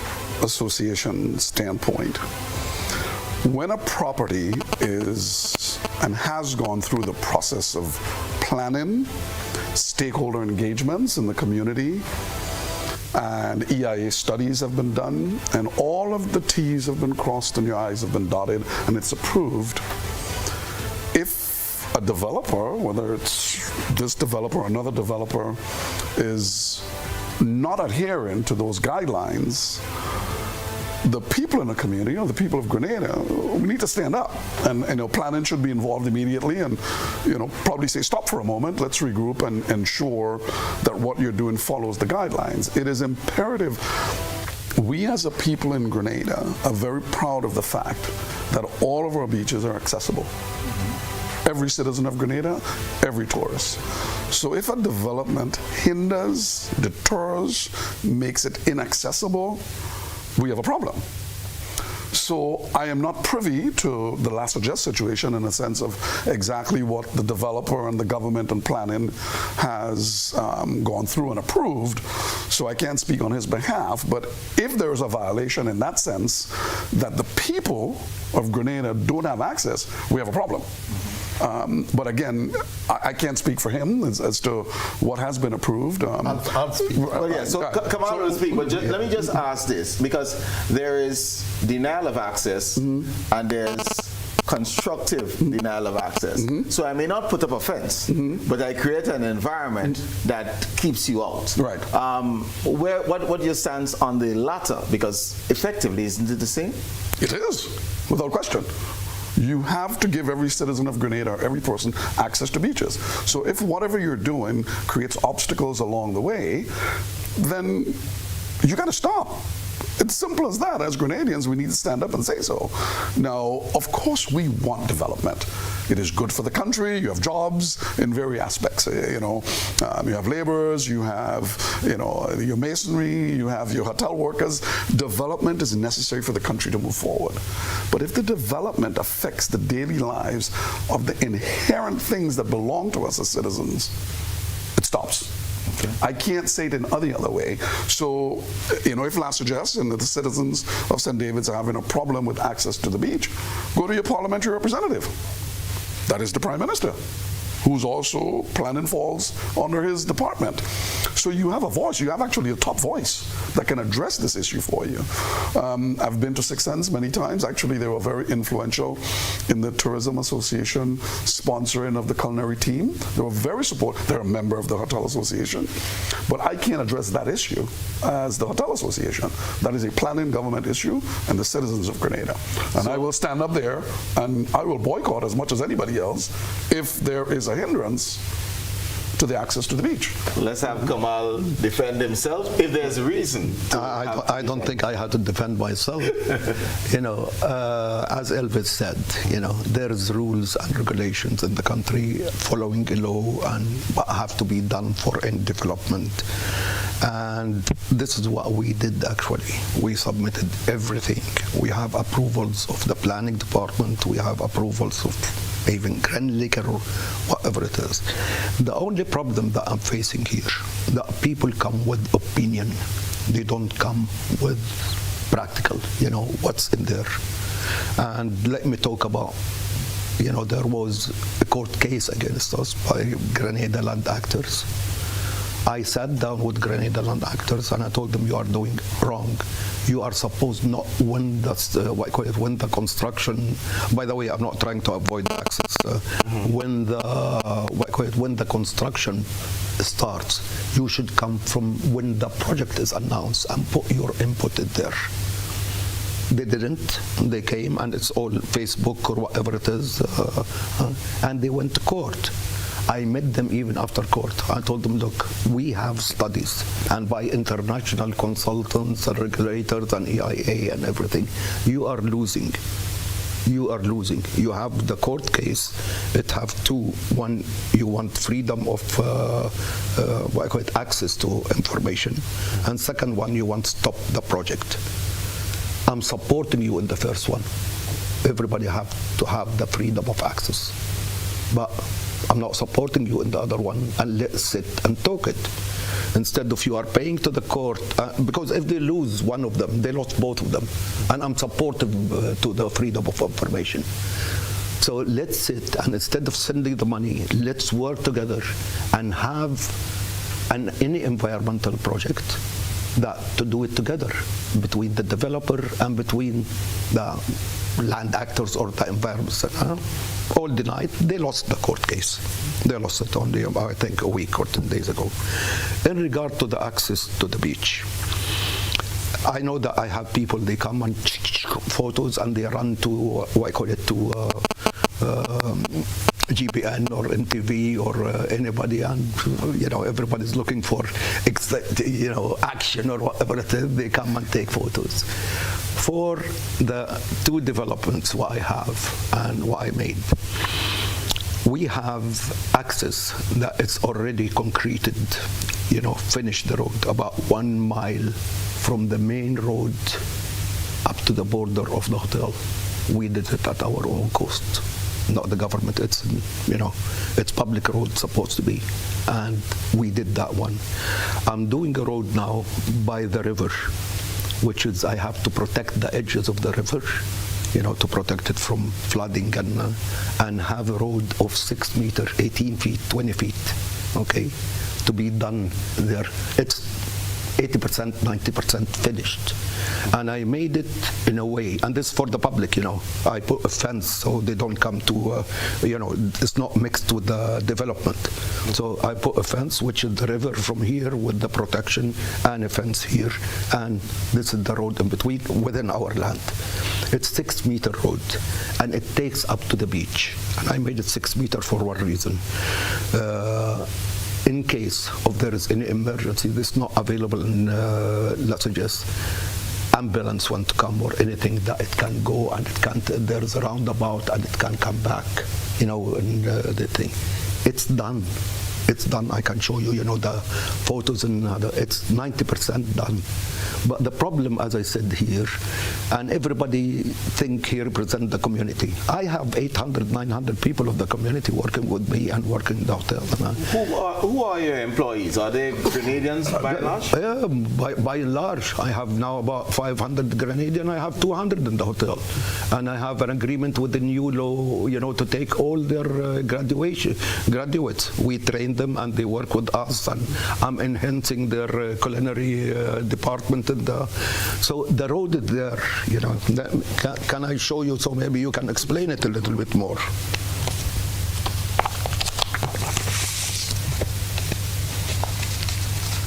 Association standpoint, when a property is and has gone through the process of planning, stakeholder engagements in the community, and EIA studies have been done, and all of the T's have been crossed and your I's have been dotted, and it's approved, if a developer, whether it's this developer or another developer, is not adhering to those guidelines, the people in the community, the people of Grenada, we need to stand up, and planning should be involved immediately, and probably say stop for a moment, let's regroup and ensure that what you're doing follows the guidelines. It is imperative. We as a people in Grenada are very proud of the fact that all of our beaches are accessible. Every citizen of Grenada, every tourist. So if a development hinders, deters, makes it inaccessible, we have a problem. So I am not privy to the last suggest situation in the sense of exactly what the developer and the government and planning has gone through and approved. So I can't speak on his behalf, but if there is a violation in that sense that the people of Grenada don't have access, we have a problem. But again, I can't speak for him as to what has been approved. I'll speak. Well, yeah, so Kamal will speak, but let me just ask this, because there is denial of access and there's constructive denial of access. So I may not put up a fence, but I create an environment that keeps you out. Right. What your stance on the latter? Because effectively, isn't it the same? It is, without question. You have to give every citizen of Grenada, every person, access to beaches. So if whatever you're doing creates obstacles along the way, then you got to stop. It's simple as that. As Grenadians, we need to stand up and say so. Now, of course, we want development. It is good for the country. You have jobs in various aspects. You have laborers, you have your masonry, you have your hotel workers. Development is necessary for the country to move forward. But if the development affects the daily lives of the inherent things that belong to us as citizens, it stops. Okay. I can't say it in any other way. So, if last suggests and the citizens of St. David's are having a problem with access to the beach, go to your parliamentary representative. That is the Prime Minister, who's also planning falls under his department. So you have a voice. You have actually a top voice that can address this issue for you. I've been to Six Sense many times. Actually, they were very influential in the Tourism Association sponsoring of the culinary team. They were very supportive. They're a member of the Hotel Association. But I can't address that issue as the Hotel Association. That is a planning government issue and the citizens of Grenada. And I will stand up there and I will boycott as much as anybody else if there is a hindrance to the access to the beach. Let's have Kamal defend himself if there's a reason. I don't think I have to defend myself. As Elvis said, there's rules and regulations in the country following a law and have to be done for any development. And this is what we did actually. We submitted everything. We have approvals of the planning department. We have approvals of even Grand Liquor or whatever it is. The only problem that I'm facing here, that people come with opinion. They don't come with practical, what's in there. And let me talk about, there was a court case against us by Grenada land actors. I sat down with Grenada land actors and I told them, you are doing wrong. You are supposed not when the construction. By the way, I'm not trying to avoid access. When the construction starts, you should come from when the project is announced and put your input in there. They didn't. They came and it's all Facebook or whatever it is, and they went to court. I met them even after court. I told them, look, we have studies, and by international consultants and regulators and EIA and everything, you are losing. You are losing. You have the court case. It have two. One, you want freedom of access to information, and second one, you want stop the project. I'm supporting you in the first one. Everybody have to have the freedom of access, but I'm not supporting you in the other one, and let's sit and talk it. Instead of you are paying to the court, because if they lose one of them, they lost both of them. And I'm supportive to the freedom of information. So let's sit, and instead of sending the money, let's work together and have any environmental project to do it together between the developer and between the land actors or the environment. All denied. They lost the court case. They lost it only, I think, a week or 10 days ago. In regard to the access to the beach, I know that I have people, they come and photos and they run to, what I call it, to GPN or NTV or anybody, and everybody's looking for action or whatever it is. They come and take photos. For the two developments what I have and what I made, we have access that is already concreted, finished the road about 1 mile from the main road up to the border of the hotel. We did it at our own cost, not the government. It's it's public road supposed to be, and we did that one. I'm doing a road now by the river, which is I have to protect the edges of the river, to protect it from flooding, and have a road of 6 meters, 18 feet, 20 feet, okay, to be done there. It's 80%, 90% finished. And I made it in a way, and this is for the public, I put a fence so they don't come to, it's not mixed with the development. So I put a fence, which is the river from here with the protection, and a fence here, and this is the road in between within our land. It's 6 meter road, and it takes up to the beach. And I made it 6 meters for one reason. In case of there is any emergency, this is not available in, let's suggest, ambulance want to come or anything, that it can go and it can't, there's a roundabout and it can come back, and the thing. It's done. It's done. I can show you, the photos, and it's 90% done. But the problem, as I said here, and everybody think he represents the community. I have 800, 900 people of the community working with me and working in the hotel. Who are your employees? Are they Grenadians by and large? Yeah, by and large. I have now about 500 Grenadian. I have 200 in the hotel. And I have an agreement with the new law, to take all their graduates. We train them and they work with us, and I'm enhancing their culinary department. So the road is there, Can I show you, so maybe you can explain it a little bit more?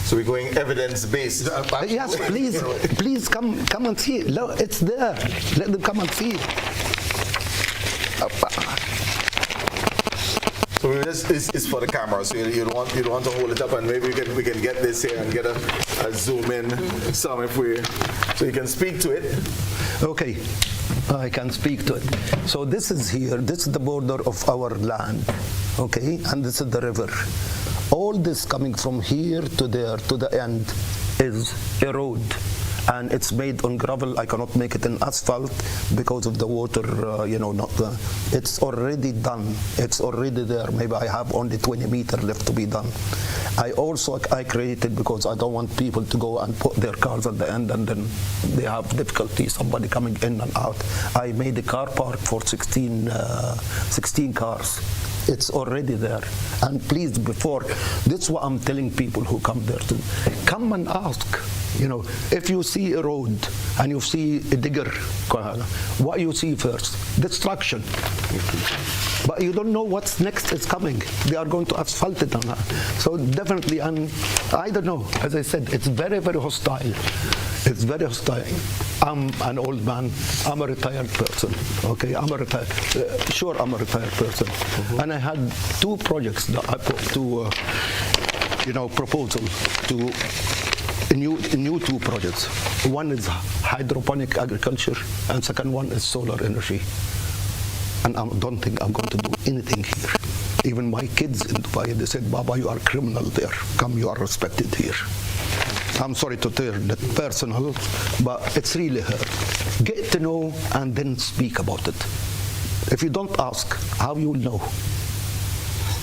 So we're going evidence-based. Yes, please come and see. Look, it's there. Let them come and see. So this is for the camera, so you don't want to hold it up, and maybe we can get this here and get a zoom in some so you can speak to it. Okay, I can speak to it. So this is here, this is the border of our land, okay, and this is the river. All this coming from here to there to the end is a road. And it's made on gravel. I cannot make it in asphalt because of the water, it's already done. It's already there. Maybe I have only 20 meters left to be done. I created, because I don't want people to go and put their cars at the end and then they have difficulty, somebody coming in and out. I made a car park for 16 cars. It's already there. And please, this is what I'm telling people who come there to come and ask. If you see a road and you see a digger, what you see first? Destruction. But you don't know what's next is coming. They are going to asphalt it. So definitely, and I don't know, as I said, it's very, very hostile. It's very hostile. I'm an old man. I'm a retired person. Okay, I'm a retired person. And I had 2 projects that I put to, proposal to new 2 projects. One is hydroponic agriculture, and second one is solar energy. And I don't think I'm going to do anything here. Even my kids in Dubai, they said, "Baba, you are criminal there. Come, you are respected here." I'm sorry to turn that personal, but it's really hurt. Get to know and then speak about it. If you don't ask, how you will know?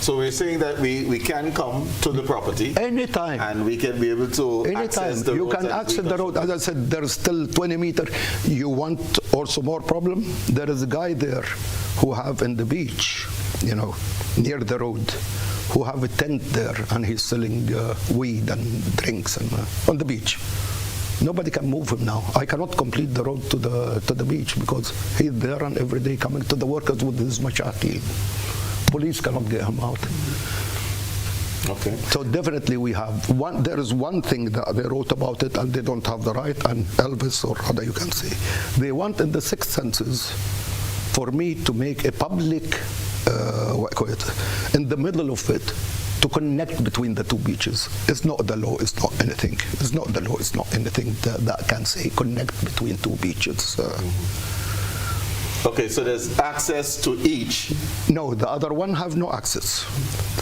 So we're saying that we can come to the property anytime, and we can be able to access the road. You can access the road. As I said, there's still 20 meters. You want also more problem? There is a guy there who have in the beach, near the road, who have a tent there, and he's selling weed and drinks and on the beach. Nobody can move him now. I cannot complete the road to the beach because he's there and every day coming to the workers with his machete. Police cannot get him out. Okay. So definitely we have one. There is one thing that they wrote about it, and they don't have the right. And Elvis or other, you can say, they want in the sixth census for me to make a public, in the middle of it, to connect between the two beaches. It's not the law. It's not anything. It's not the law. It's not anything that can say connect between two beaches. Okay, so there's access to each. No, the other one have no access.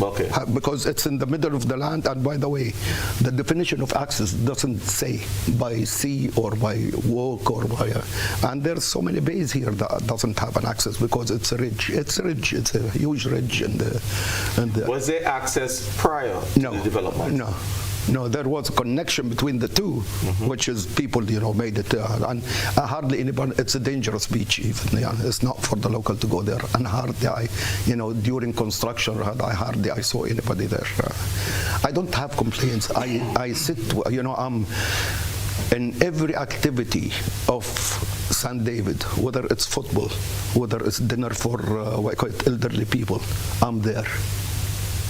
Okay. Because it's in the middle of the land, and by the way, the definition of access doesn't say by sea or by walk or by, and there's so many bays here that doesn't have an access because it's a ridge. It's a ridge. It's a huge ridge. Was there access prior to the development? No, there was a connection between the two, which is people, made it, and hardly anybody. It's a dangerous beach, even. It's not for the local to go there, and hardly during construction, hardly I saw anybody there. I don't have complaints. I sit, I'm in every activity of St. David, whether it's football, whether it's dinner for elderly people, I'm there.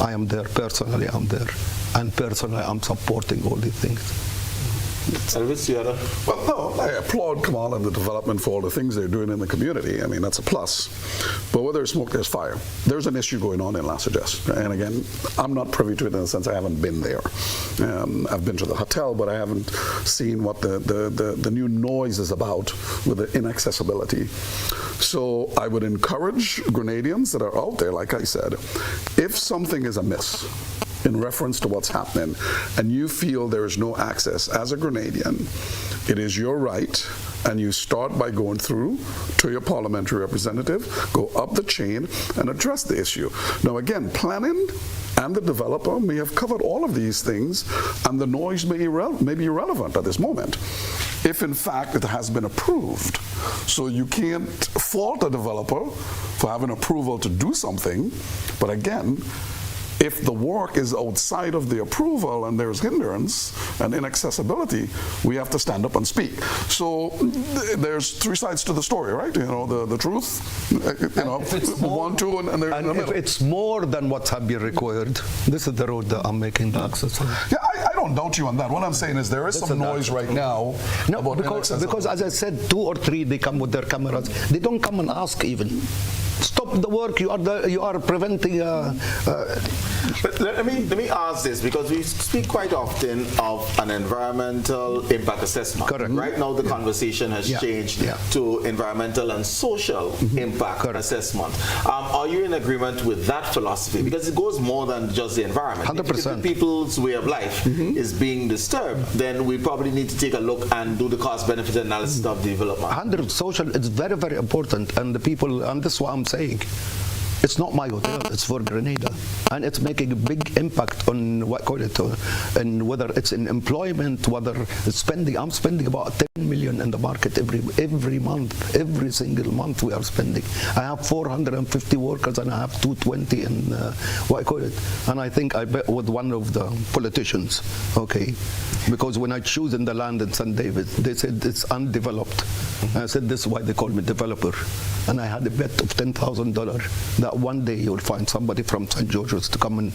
I am there personally. I'm there. And personally, I'm supporting all these things. Elvis, you had a... Well, no, I applaud Kamal and the development for all the things they're doing in the community. I mean, that's a plus. But where there's smoke, there's fire. There's an issue going on in La Sagesse. And again, I'm not privy to it in the sense I haven't been there. I've been to the hotel, but I haven't seen what the new noise is about with the inaccessibility. So I would encourage Grenadians that are out there, like I said, if something is amiss in reference to what's happening, and you feel there is no access as a Grenadian, it is your right, and you start by going through to your parliamentary representative, go up the chain, and address the issue. Now again, planning and the developer may have covered all of these things, and the noise may be irrelevant at this moment, if in fact it has been approved. So you can't fault a developer for having approval to do something, but again, if the work is outside of the approval and there's hindrance and inaccessibility, we have to stand up and speak. So there's three sides to the story, right? The truth, one, two, and there's in the middle. If it's more than what has been required, this is the road that I'm making the access on. Yeah, I don't doubt you on that. What I'm saying is there is some noise right now. No, because as I said, 2 or 3, they come with their cameras. They don't come and ask even. Stop the work. You are preventing. But let me ask this, because we speak quite often of an environmental impact assessment. Correct. Right now, the conversation has changed to environmental and social impact assessment. Are you in agreement with that philosophy? Because it goes more than just the environment. 100%. If the people's way of life is being disturbed, then we probably need to take a look and do the cost-benefit analysis of development. 100 social. It's very, very important, and the people, and this is what I'm saying. It's not my hotel, it's for Grenada. And it's making a big impact on and whether it's in employment, whether it's spending. I'm spending about 10 million in the market every month. Every single month we are spending. I have 450 workers and I have 220 in and I think I bet with one of the politicians, okay? Because when I choose in the land in St. David, they said it's undeveloped. I said this is why they call me developer. And I had a bet of $10,000 that one day you'll find somebody from St. George's to come and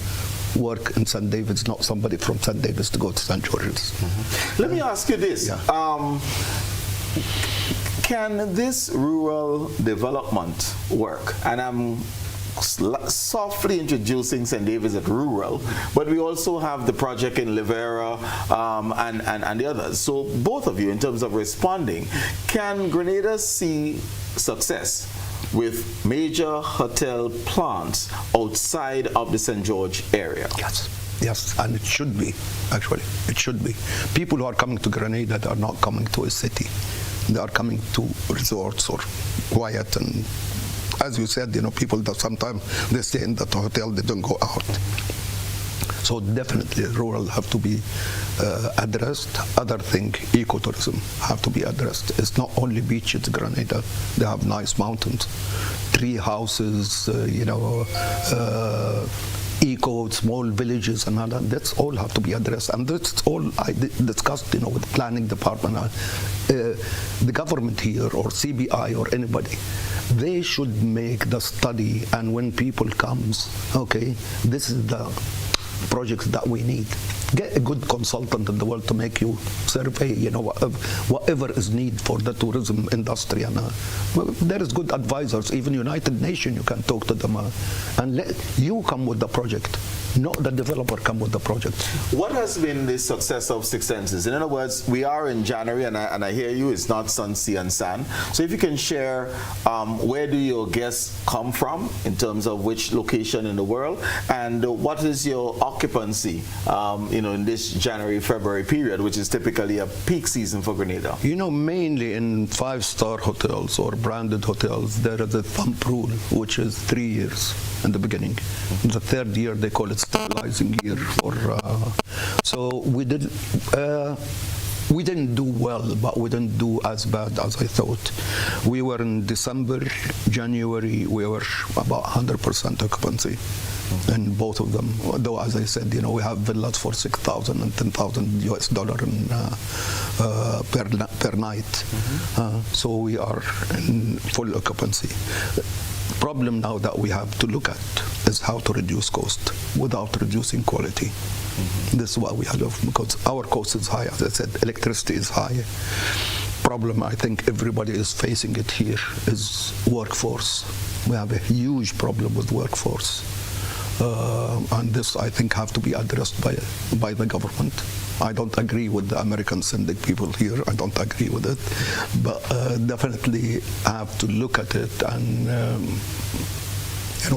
work in St. David's, not somebody from St. David's to go to St. George's. Let me ask you this. Yeah. Can this rural development work? And I'm softly introducing St. David's at rural, but we also have the project in Livera and the others. So both of you, in terms of responding, can Grenada see success with major hotel plants outside of the St. George area? Yes, and it should be, actually. It should be. People who are coming to Grenada, they are not coming to a city. They are coming to resorts or quiet, and as you said, people that sometimes they stay in that hotel, they don't go out. So definitely rural have to be addressed. Other thing, ecotourism have to be addressed. It's not only beaches, Grenada. They have nice mountains, tree houses, eco, small villages, and all that. That's all have to be addressed. And that's all I discussed, with the planning department. The government here, or CBI, or anybody, they should make the study, and when people comes, okay, this is the projects that we need. Get a good consultant in the world to make you survey, whatever is needed for the tourism industry. And there is good advisors, even United Nations, you can talk to them and let you come with the project, not the developer come with the project. What has been the success of Six Senses? In other words, we are in January, and I hear you, it's not sun, sea, and sand. So if you can share, where do your guests come from in terms of which location in the world, and what is your occupancy, in this January, February period, which is typically a peak season for Grenada? Mainly in 5-star hotels or branded hotels, there is a thumb rule, which is 3 years in the beginning. The third year, they call it stabilizing year. So we didn't do well, but we didn't do as bad as I thought. We were in December, January, we were about 100% occupancy in both of them. Though, as I said, we have villas for $6,000 and $10,000 per night. So we are in full occupancy. Problem now that we have to look at is how to reduce cost without reducing quality. This is what we have, because our cost is high. As I said, electricity is high. Problem I think everybody is facing it here is workforce. We have a huge problem with workforce. And this, I think, have to be addressed by the government. I don't agree with the American sending people here. I don't agree with it. But definitely have to look at it and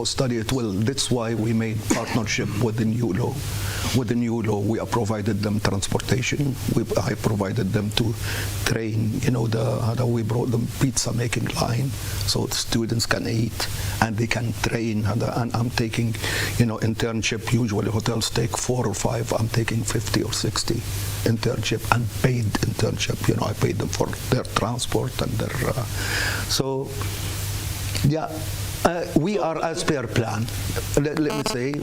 study it well. That's why we made partnership with the new law. With the new law, we have provided them transportation. I provided them to train, we brought them pizza making line, so the students can eat and they can train. And I'm taking, internship. Usually hotels take 4 or 5. I'm taking 50 or 60 internship and paid internship. I paid them for their transport and their. We are as per plan. Let me say,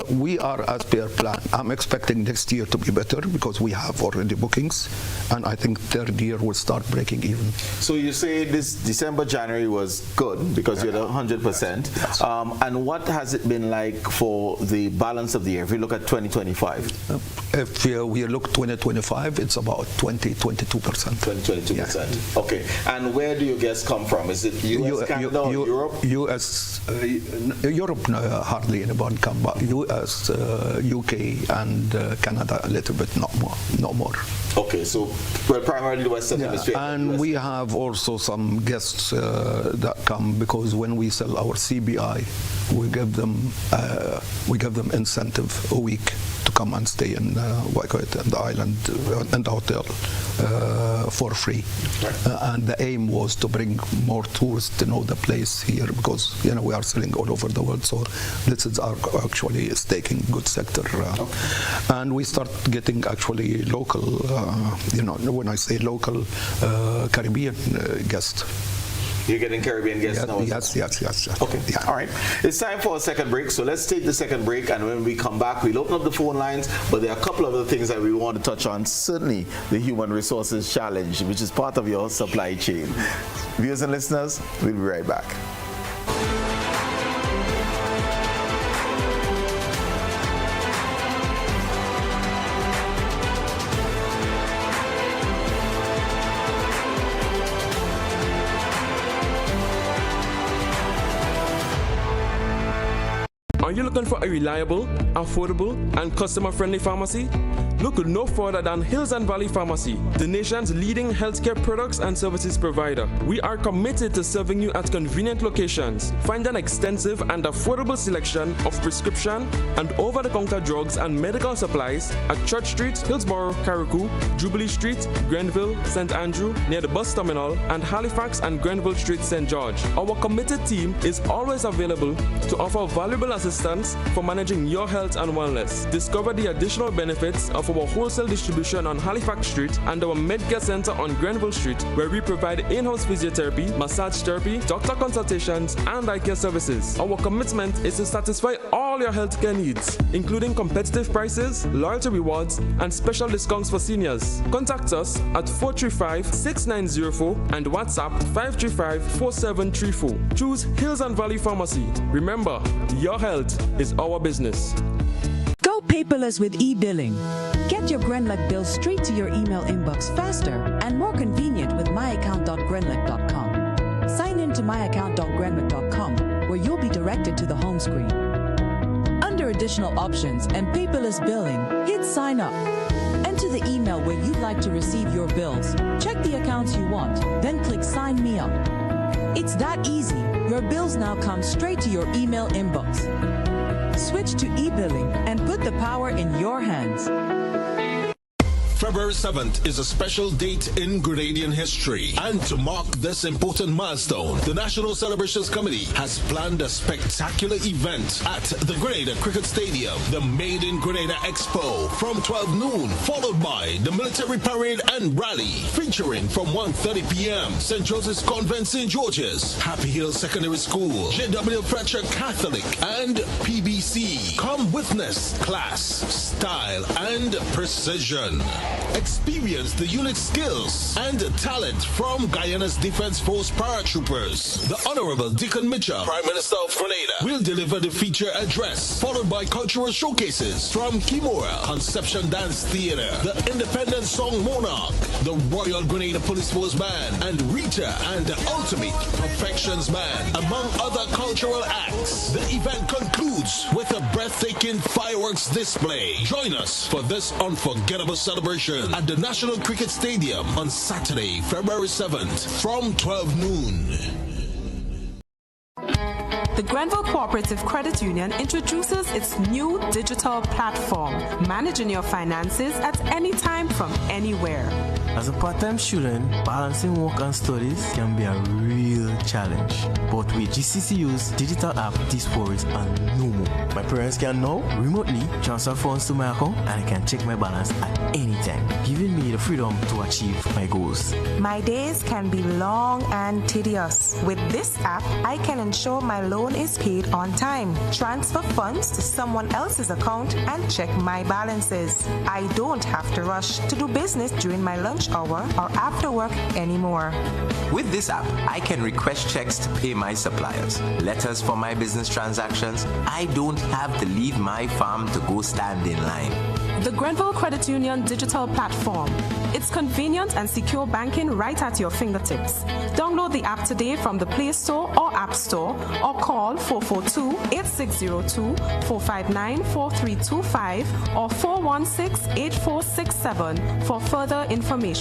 we are as per plan. I'm expecting next year to be better because we have already bookings, and I think third year will start breaking even. So you say this December, January was good because you're at 100%. Yes. And what has it been like for the balance of the year? If we look at 2025? If we look 2025, it's about 22%. 22%. Yeah. Okay. And where do your guests come from? Is it US, Canada, or Europe? Europe, hardly anybody come, but US, UK, and Canada a little bit, not more. Okay, so primarily the Western Hemisphere. And we have also some guests that come because when we sell our CBI, we give them incentive a week to come and stay in the island, in the hotel for free. And the aim was to bring more tourists to know the place here because we are selling all over the world. So this is actually is taking good sector. And we start getting actually local, when I say local, Caribbean guests. You're getting Caribbean guests now? Yes. Okay, yeah. All right. It's time for a second break, so let's take the second break, and when we come back, we'll open up the phone lines, but there are a couple of other things that we want to touch on. Certainly, the human resources challenge, which is part of your supply chain. Viewers and listeners, we'll be right back. Are you looking for a reliable, affordable, and customer-friendly pharmacy? Look no further than Hills and Valley Pharmacy, the nation's leading healthcare products and services provider. We are committed to serving you at convenient locations. Find an extensive and affordable selection of prescription and over-the-counter drugs and medical supplies at Church Street, Hillsborough, Carriacou, Jubilee Street, Grenville, St. Andrew, near the bus terminal, and Halifax and Grenville Street, St. George. Our committed team is always available to offer valuable assistance for managing your health and wellness. Discover the additional benefits of our wholesale distribution on Halifax Street and our Medcare Center on Grenville Street, where we provide in-house physiotherapy, massage therapy, doctor consultations, and eye care services. Our commitment is to satisfy all your healthcare needs, including competitive prices, loyalty rewards, and special discounts for seniors. Contact us at 435-6904 and WhatsApp 535-4734. Choose Hills and Valley Pharmacy. Remember, your health is our business. Go Paperless with e-billing. Get your Grenlec bills straight to your email inbox faster and more convenient with myaccount.grenlec.com. Sign in to myaccount.grenlec.com where you'll be directed to the home screen. Under additional options and paperless billing, hit sign up. Enter the email where you'd like to receive your bills. Check the accounts you want, then click sign me up. It's that easy. Your bills now come straight to your email inbox. Switch to e-billing and put the power in your hands. February 7th is a special date in Grenadian history. And to mark this important milestone, the National Celebrations Committee has planned a spectacular event at the Grenada Cricket Stadium, the Made in Grenada Expo, from 12 noon, followed by the military parade and rally, featuring from 1:30 p.m. St. Joseph's Convent St. George's, Happy Hill Secondary School, J.W. Fletcher Catholic, and PBC. Come witness class, style, and precision. Experience the unique skills and talent from Guyana's Defense Force paratroopers. The Honorable Deacon Mitchell, Prime Minister of Grenada, will deliver the feature address, followed by cultural showcases from Kimura Conception Dance Theatre, the Independent Song Monarch, the Royal Grenada Police Force Band, and Rita and the Ultimate Perfections Band, among other cultural acts. The event concludes with a breathtaking fireworks display. Join us for this unforgettable celebration at the National Cricket Stadium on Saturday, February 7th from 12 noon. The Grenville Cooperative Credit Union introduces its new digital platform, managing your finances at any time from anywhere. As a part-time student, balancing work and studies can be a real challenge. But with GCCU's digital app, these worries are no more. My parents can now remotely transfer funds to my account and I can check my balance at any time, giving me the freedom to achieve my goals. My days can be long and tedious. With this app, I can ensure my loan is paid on time, transfer funds to someone else's account, and check my balances. I don't have to rush to do business during my lunch hour or after work anymore. With this app, I can request checks to pay my suppliers, letters for my business transactions. I don't have to leave my farm to go stand in line. The Grenville Credit Union digital platform. It's convenient and secure banking right at your fingertips. Download the app today from the Play Store or App Store or call 442-8602, 459-4325 or 416-8467 for further information.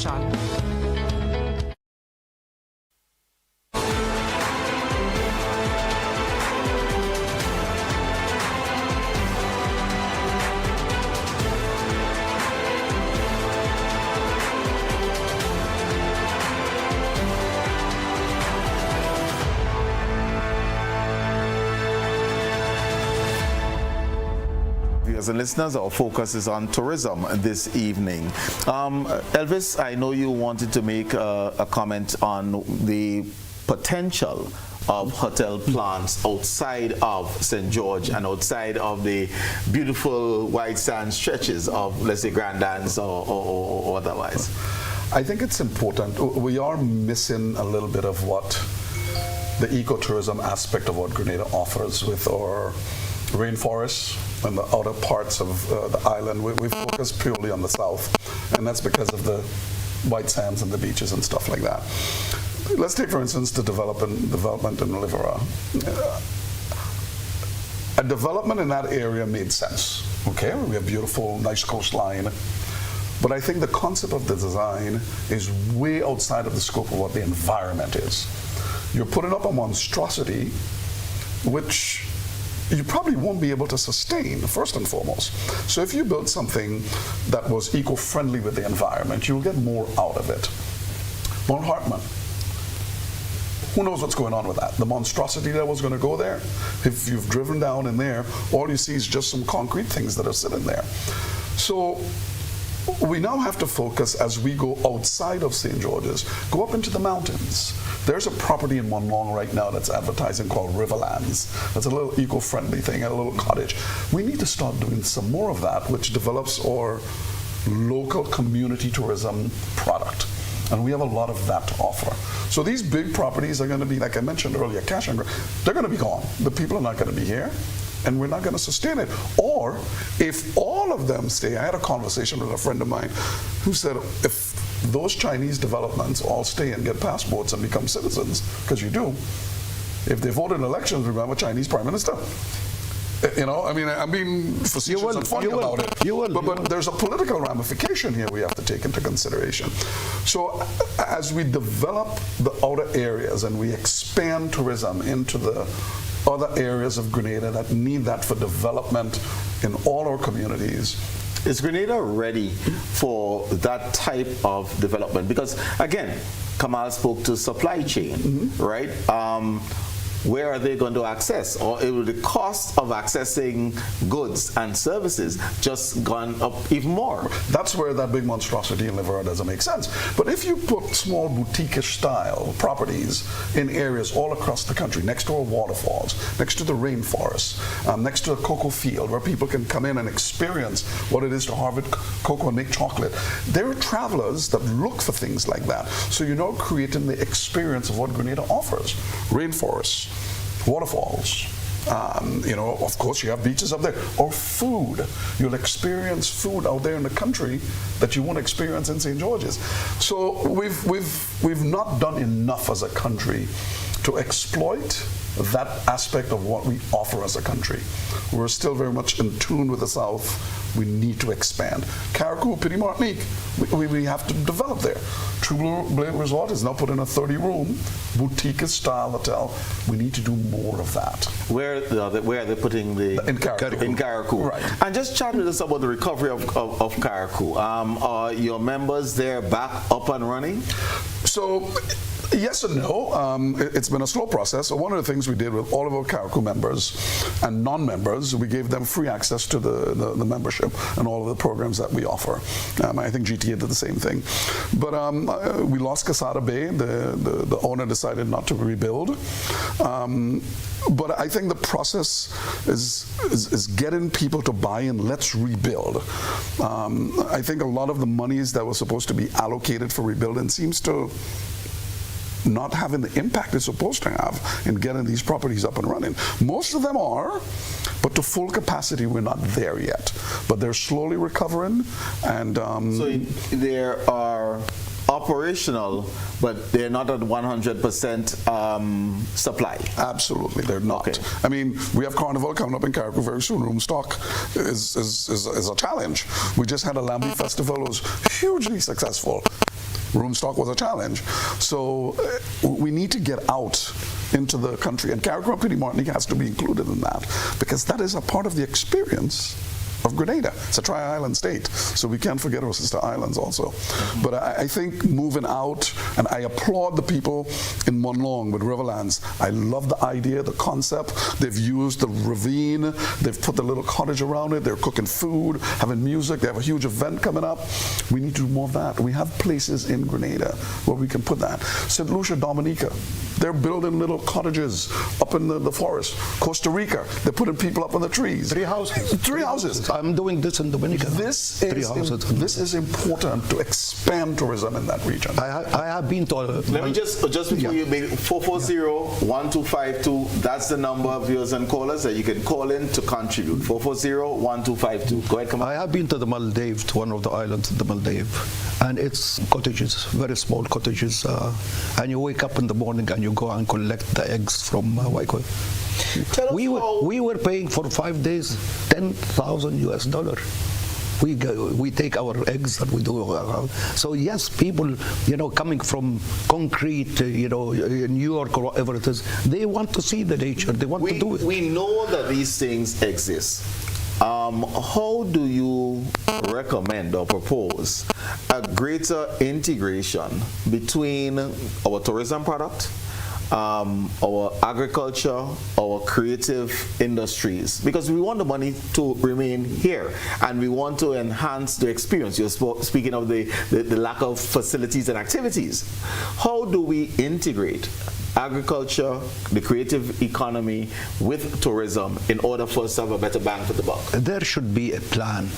And listeners, our focus is on tourism this evening. Elvis, I know you wanted to make a comment on the potential of hotel plants outside of St. George and outside of the beautiful white sand stretches of, let's say, Grand Anse or otherwise. I think it's important. We are missing a little bit of what the ecotourism aspect of what Grenada offers with our rainforests and the outer parts of the island. We focus purely on the south, and that's because of the white sands and the beaches and stuff like that. Let's take, for instance, the development in Olivera. A development in that area made sense. Okay, we have beautiful, nice coastline, but I think the concept of the design is way outside of the scope of what the environment is. You're putting up a monstrosity which you probably won't be able to sustain, first and foremost. So if you build something that was eco-friendly with the environment, you'll get more out of it. Mount Hartman, who knows what's going on with that? The monstrosity that was going to go there, if you've driven down in there, all you see is just some concrete things that are sitting there. So we now have to focus, as we go outside of St. George's, go up into the mountains. There's a property in Monlong right now that's advertising called Riverlands. That's a little eco-friendly thing, a little cottage. We need to start doing some more of that, which develops our local community tourism product. And we have a lot of that to offer. So these big properties are going to be, like I mentioned earlier, cash and they're going to be gone. The people are not going to be here. and we're not going to sustain it. Or if all of them stay, I had a conversation with a friend of mine who said, if those Chinese developments all stay and get passports and become citizens, because you do, if they vote in elections, remember Chinese prime minister. You know, I mean, I'm being facetious and funny about it. But there's a political ramification here we have to take into consideration. So as we develop the outer areas and we expand tourism into the other areas of Grenada that need that for development in all our communities, is Grenada ready for that type of development? Because again, Kamal spoke to supply chain, right? Where are they going to access? Or will the cost of accessing goods and services just gone up even more? That's where that big monstrosity in Liverpool doesn't make sense. But if you put small boutique-ish style properties in areas all across the country, next to our waterfalls, next to the rainforest, next to a cocoa field where people can come in and experience what it is to harvest cocoa and make chocolate, there are travelers that look for things like that. So you're now creating the experience of what Grenada offers. Rainforests, waterfalls, you know, of course you have beaches up there, or food. You'll experience food out there in the country that you won't experience in St. George's. So we've not done enough as a country to exploit that aspect of what we offer as a country. We're still very much in tune with the South. We need to expand. Carriacou, Petit Martinique, we have to develop there. True Blue Resort is now put in a 30-room boutique-style hotel. We need to do more of that. Where are they putting the... In Carriacou. In Carriacou. Right. And just chat with us about the recovery of Carriacou. Are your members there back up and running? So, yes and no. It's been a slow process. So one of the things we did with all of our Carriacou members and non-members, we gave them free access to the membership and all of the programs that we offer. I think GTA did the same thing. But we lost Casada Bay. The owner decided not to rebuild. But I think the process is getting people to buy in. Let's rebuild. I think a lot of the monies that were supposed to be allocated for rebuilding seems to not having the impact it's supposed to have in getting these properties up and running. Most of them are, but to full capacity we're not there yet. But they're slowly recovering, and so there are operational, but they're not at 100% supply. Absolutely, they're not. Okay. I mean, we have Carnival coming up in Carriacou very soon. Room stock is a challenge. We just had a Lambi Festival. It was hugely successful. Room stock was a challenge. So we need to get out into the country, and Carriacou and Petit Martinique has to be included in that, because that is a part of the experience of Grenada. It's a tri-island state, so we can't forget our sister islands also. But I think moving out, and I applaud the people in Monlong with Riverlands. I love the idea, the concept. They've used the ravine, they've put the little cottage around it, they're cooking food, having music, they have a huge event coming up. We need to do more of that. We have places in Grenada where we can put that. St. Lucia, Dominica, they're building little cottages up in the forest. Costa Rica, they're putting people up on the trees. 3 houses. 3 houses. I'm doing this in Dominica. This is important to expand tourism in that region. I have been to... Let me just before you make 440-1252, that's the number of viewers and callers that you can call in to contribute. 440-1252. Go ahead, come on. I have been to the Maldives, to one of the islands in the Maldives, and it's cottages, very small cottages, and you wake up in the morning and you go and collect the eggs from Waikoi. We were paying for 5 days $10,000 US. We take our eggs and we do. So yes, people, coming from concrete, New York or whatever it is, they want to see the nature. They want to do it. We know that these things exist. How do you recommend or propose a greater integration between our tourism product, our agriculture, our creative industries? Because we want the money to remain here and we want to enhance the experience. You're speaking of the lack of facilities and activities. How do we integrate agriculture, the creative economy with tourism in order for us to have a better bang for the buck? There should be a plan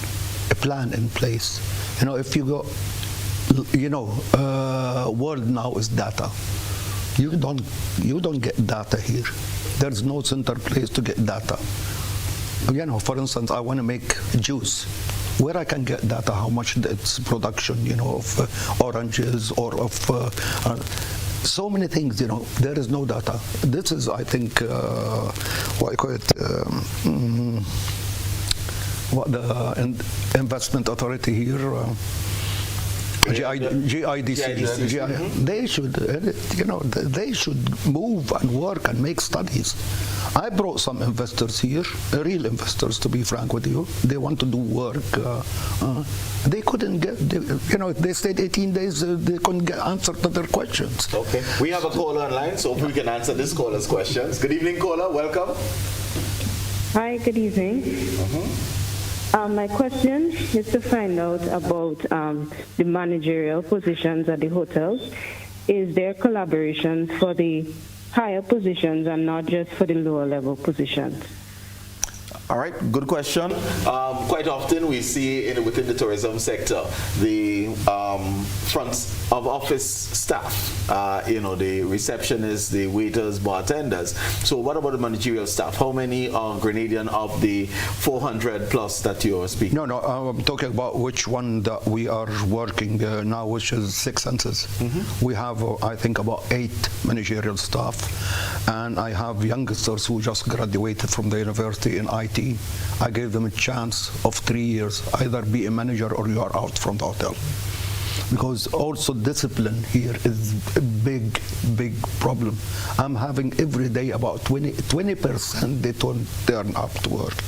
in place. If you go, world now is data. You don't get data here. There's no center place to get data. You know, for instance, I want to make juice. Where I can get data, how much it's production, you know, of oranges or of so many things, you know, there is no data. This is, I think, what I call it, what the investment authority here, GIDC. They should, you know, they should move and work and make studies. I brought some investors here, real investors, to be frank with you. They want to do work. They couldn't get, you know, they stayed 18 days, they couldn't get answer to their questions. Okay. We have a caller online, so we can answer this caller's questions. Good evening, caller. Welcome. Hi, good evening. My question is to find out about the managerial positions at the hotels. Is there collaboration for the higher positions and not just for the lower level positions? All right, good question. Quite often we see within the tourism sector, the front of office staff, you know, the receptionists, the waiters, bartenders. So what about the managerial staff? How many are Grenadian of the 400 plus that you are speaking? No, I'm talking about which one that we are working now, which is 6 census. We have, I think, about 8 managerial staff, and I have youngsters who just graduated from the university in IT. I gave them a chance of 3 years, either be a manager or you are out from the hotel. Because also discipline here is a big, big problem. I'm having every day about 20% they don't turn up to work.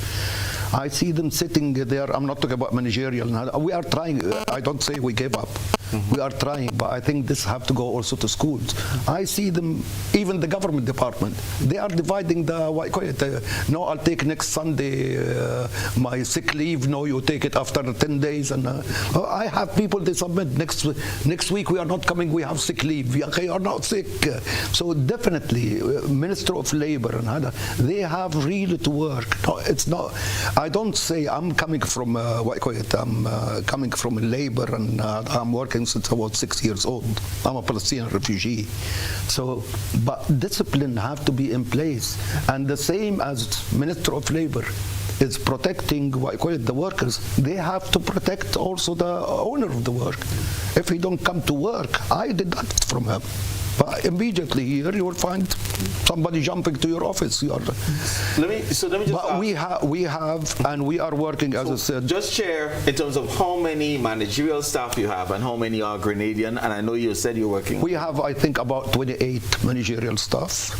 I see them sitting there. I'm not talking about managerial now. We are trying. I don't say we gave up. We are trying, but I think this have to go also to schools. I see them, even the government department, they are dividing the, what call it, no, I'll take next Sunday my sick leave, no, you take it after 10 days. And I have people, they submit, next week we are not coming, we have sick leave. We are not sick. So definitely, Minister of Labor and other, they have really to work. No, it's not, I don't say I'm coming from, what I call it, I'm coming from labor and I'm working since I was 6 years old. I'm a Palestinian refugee. So, but discipline have to be in place. And the same as Minister of Labor is protecting, what I call it, the workers, they have to protect also the owner of the work. If he don't come to work, I deduct from him. But immediately here you will find somebody jumping to your office. Let me just. But we have, and we are working, as I said. Just share in terms of how many managerial staff you have and how many are Grenadian. And I know you said you're working. We have, I think, about 28 managerial staff.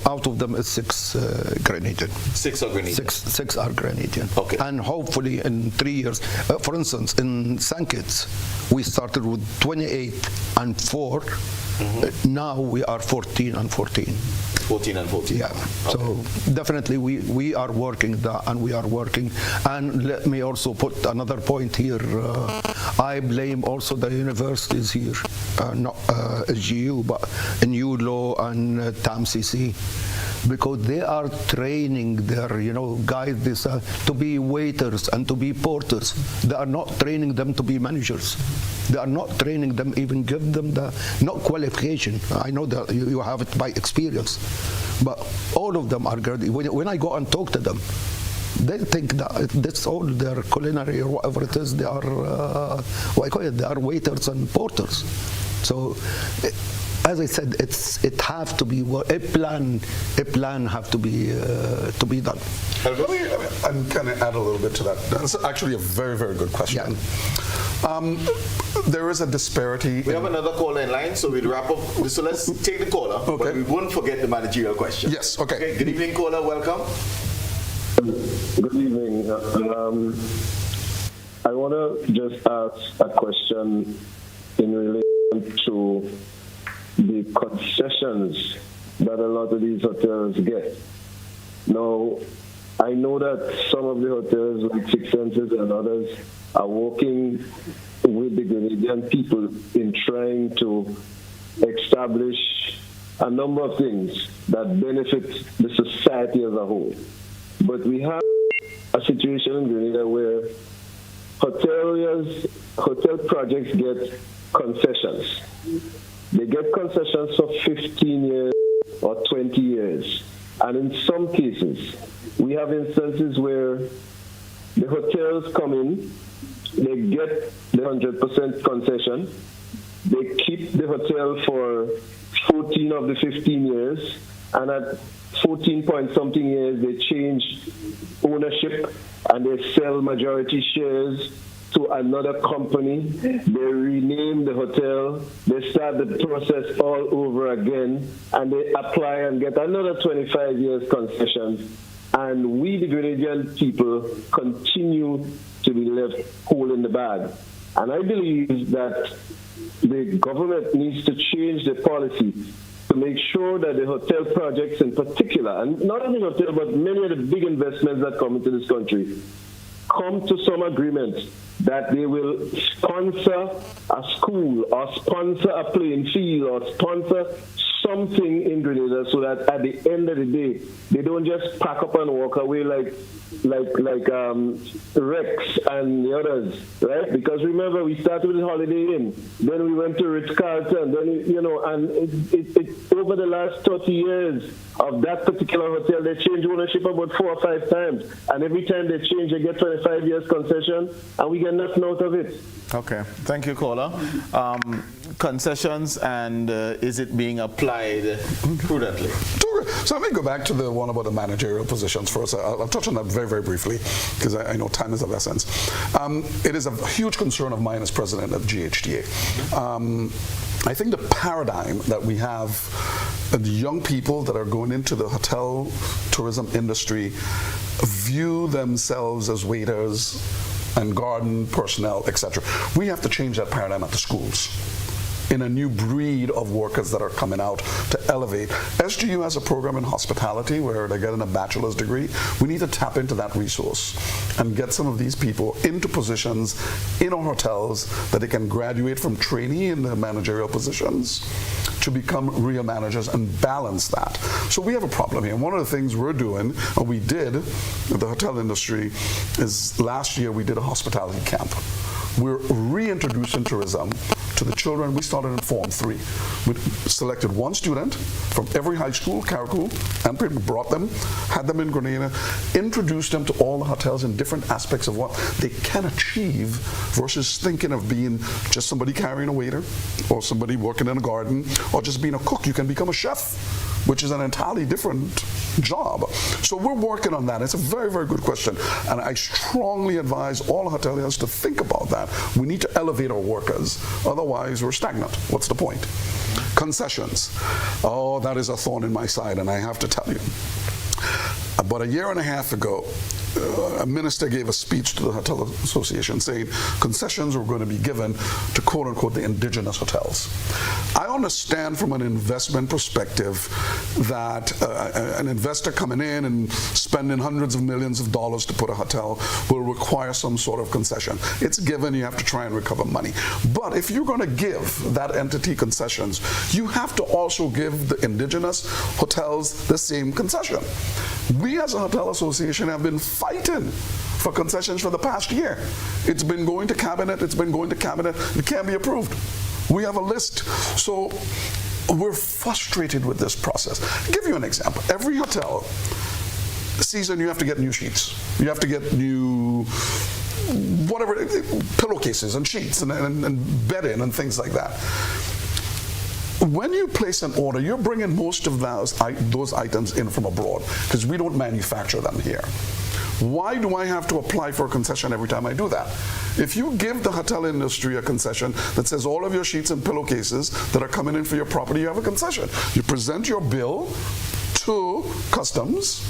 Out of them is 6 Grenadian. 6 are Grenadian. Six are Grenadian. Okay. And hopefully in 3 years, for instance, in St. Kitts, we started with 28 and 4. Now we are 14 and 14. 14 and 14. Yeah. Okay. So definitely we are working that, and we are working. And let me also put another point here. I blame also the universities here, not SGU, but New Law and TAMCC. Because they are training their, guys to be waiters and to be porters. They are not training them to be managers. They are not training them, even give them the, not qualification. I know that you have it by experience. But all of them are good. When I go and talk to them, they think that that's all their culinary or whatever it is. They are, they are waiters and porters. So, as I said, it have to be a plan have to be done. And can I add a little bit to that? That's actually a very, very good question. Yeah. There is a disparity. We have another caller in line, so we'll wrap up. So let's take the caller, okay. But we won't forget the managerial question. Yes, okay. Good evening, caller. Welcome. Good evening. I want to just ask a question in relation to the concessions that a lot of these hotels get. Now, I know that some of the hotels, like 6 Senses and others, are working with the Grenadian people in trying to establish a number of things that benefit the society as a whole. But we have a situation in Grenada where hotel projects get concessions. They get concessions for 15 years or 20 years. And in some cases, we have instances where the hotels come in, they get the 100% concession, they keep the hotel for 14 of the 15 years, and at 14 point something years, they change ownership and they sell majority shares to another company. They rename the hotel, they start the process all over again, and they apply and get another 25 years concession. And we, the Grenadian people, continue to be left whole in the bag. And I believe that the government needs to change the policy to make sure that the hotel projects in particular, and not only hotel, but many of the big investments that come into this country, come to some agreement that they will sponsor a school or sponsor a playing field or sponsor something in Grenada, so that at the end of the day, they don't just pack up and walk away like Rex and the others, right? Because remember, we started with Holiday Inn, then we went to Ritz-Carlton, then, and it over the last 30 years of that particular hotel, they changed ownership about 4 or 5 times, and every time they change, they get 25 years concession, and we get nothing out of it. Okay, thank you, caller. Concessions, and is it being applied prudently? So let me go back to the one about the managerial positions first. I'll touch on that very, very briefly, because I know time is of essence. It is a huge concern of mine as president of GHTA. I think the paradigm that we have, the young people that are going into the hotel tourism industry view themselves as waiters and garden personnel, etc. We have to change that paradigm at the schools, in a new breed of workers that are coming out to elevate. SGU has a program in hospitality where they're getting a bachelor's degree. We need to tap into that resource and get some of these people into positions in our hotels that they can graduate from trainee in the managerial positions to become real managers and balance that. So we have a problem here. And one of the things we're doing, and we did with the hotel industry, is last year we did a hospitality camp. We're reintroducing tourism to the children. We started in Form 3. We selected one student from every high school, Carriacou, and brought them, had them in Grenada, introduced them to all the hotels in different aspects of what they can achieve versus thinking of being just somebody carrying a waiter or somebody working in a garden or just being a cook. You can become a chef, which is an entirely different job. So we're working on that. It's a very, very good question. And I strongly advise all hoteliers to think about that. We need to elevate our workers. Otherwise, we're stagnant. What's the point? Concessions. Oh, that is a thorn in my side, and I have to tell you. About a year and a half ago, a minister gave a speech to the Hotel Association saying concessions were going to be given to quote-unquote the indigenous hotels. I understand from an investment perspective that an investor coming in and spending hundreds of millions of dollars to put a hotel will require some sort of concession. It's given, you have to try and recover money. But if you're going to give that entity concessions, you have to also give the indigenous hotels the same concession. We as a hotel association have been fighting for concessions for the past year. It's been going to cabinet, it can't be approved. We have a list. So we're frustrated with this process. I'll give you an example. Every hotel season you have to get new sheets. You have to get new whatever, pillowcases and sheets and bedding and things like that. When you place an order, you're bringing most of those items in from abroad because we don't manufacture them here. Why do I have to apply for a concession every time I do that? If you give the hotel industry a concession that says all of your sheets and pillowcases that are coming in for your property, you have a concession. You present your bill to customs.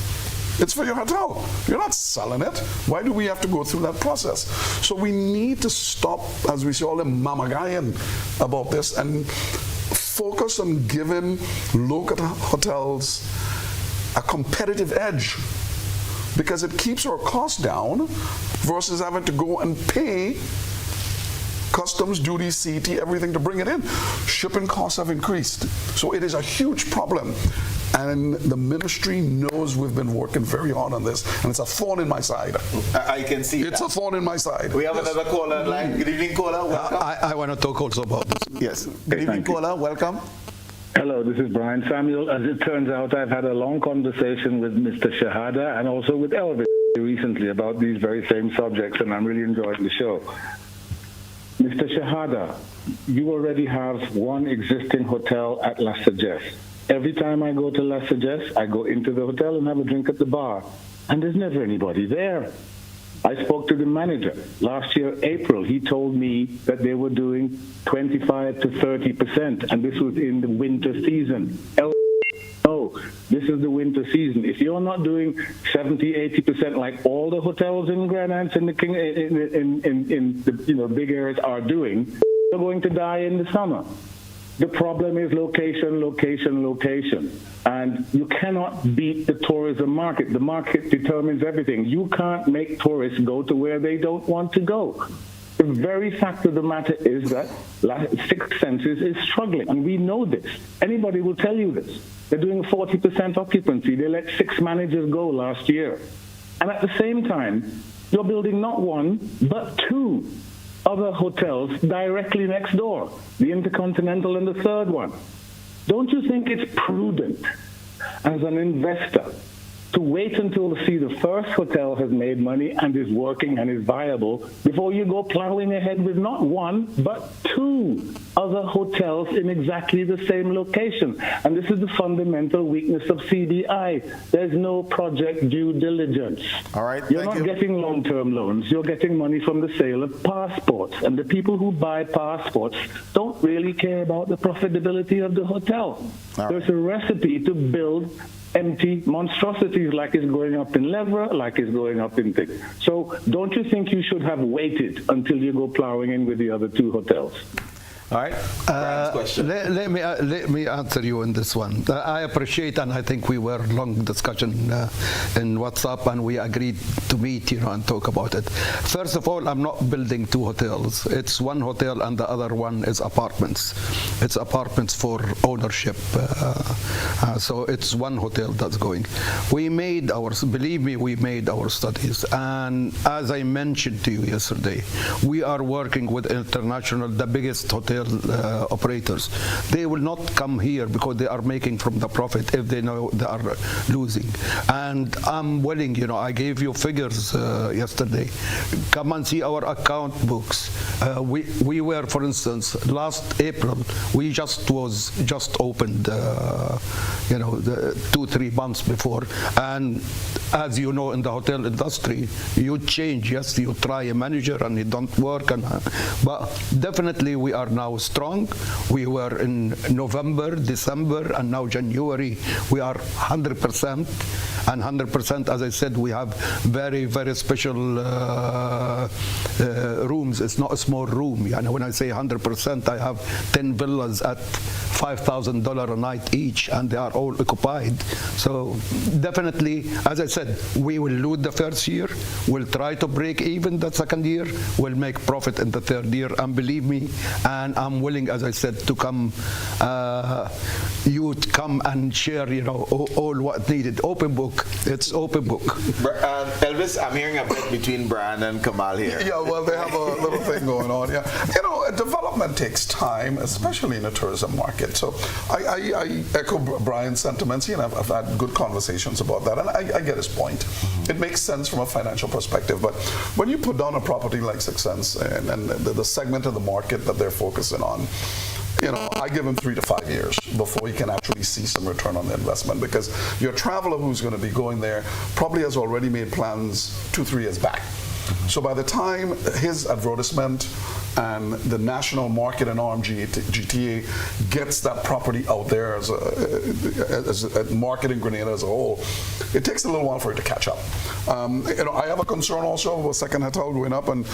It's for your hotel. You're not selling it. Why do we have to go through that process? So we need to stop, as we say, all the mamagayan about this and focus on giving local hotels a competitive edge, because it keeps our costs down versus having to go and pay customs, duty, CT, everything to bring it in. Shipping costs have increased. So it is a huge problem. And the ministry knows we've been working very hard on this, and it's a thorn in my side. I can see it's a thorn in my side. We have another caller line. Good evening, caller. Welcome. I want to talk also about this. Yes. Good evening, caller. Welcome. Hello, this is Brian Samuel. As it turns out, I've had a long conversation with Mr. Shahada and also with Elvis recently about these very same subjects, and I'm really enjoying the show. Mr. Shahada, you already have one existing hotel at La Sagesse. Every time I go to La Sagesse, I go into the hotel and have a drink at the bar, and there's never anybody there. I spoke to the manager last year, April. He told me that they were doing 25 to 30%, and this was in the winter season. No, this is the winter season. If you're not doing 70, 80% like all the hotels in Grand Anse and the the big areas are doing, you're going to die in the summer. The problem is location, location, location. And you cannot beat the tourism market. The market determines everything. You can't make tourists go to where they don't want to go. The very fact of the matter is that Six Senses is struggling, and we know this. Anybody will tell you this. They're doing 40% occupancy. They let 6 managers go last year. And at the same time, you're building not one, but 2 other hotels directly next door, the Intercontinental and the third one. Don't you think it's prudent as an investor to wait until you see the first hotel has made money and is working and is viable before you go plowing ahead with not 1, but 2 other hotels in exactly the same location? And this is the fundamental weakness of CDI. There's no project due diligence. All right, You're not getting long-term loans. You're getting money from the sale of passports. And the people who buy passports don't really care about the profitability of the hotel. There's a recipe to build empty monstrosities like it's going up in Levra, like it's going up in Thing. So don't you think you should have waited until you go plowing in with the other 2 hotels? All right. Let me answer you on this one. I appreciate, and I think we were long discussion in WhatsApp, and we agreed to meet, and talk about it. First of all, I'm not building 2 hotels. It's 1 hotel, and the other one is apartments. It's apartments for ownership. So it's 1 hotel that's going. Believe me, we made our studies, and as I mentioned to you yesterday, we are working with the biggest hotel operators. They will not come here because they are making from the profit if they know they are losing. And I'm willing, I gave you figures yesterday. Come and see our account books. We were, for instance, last April, we just opened, 2-3 months before. And as you know, in the hotel industry, you change. Yes, you try a manager and it don't work. But definitely we are now strong. We were in November, December, and now January. We are 100%. And 100%, as I said, we have very, very special rooms. It's not a small room. When I say 100%, I have 10 villas at $5,000 a night each, and they are all occupied. So definitely, as I said, we will lose the first year. We'll try to break even the second year. We'll make profit in the third year. And believe me, and I'm willing, as I said, to come, you'd come and share, all what needed. Open book. It's open book. Elvis, I'm hearing a bit between Brian and Kamal here. Yeah, well, they have a little thing going on. Yeah, development takes time, especially in the tourism market. So I echo Brian's sentiments. I've had good conversations about that, and I get his point. It makes sense from a financial perspective. But when you put down a property like Six Sense and the segment of the market that they're focusing on, I give him 3 to 5 years before he can actually see some return on the investment, because your traveler who's going to be going there probably has already made plans 2-3 years back. So by the time his advertisement and the national market and RMG GTA gets that property out there as a marketing Grenada as a whole, it takes a little while for it to catch up. I have a concern also of a second hotel going up and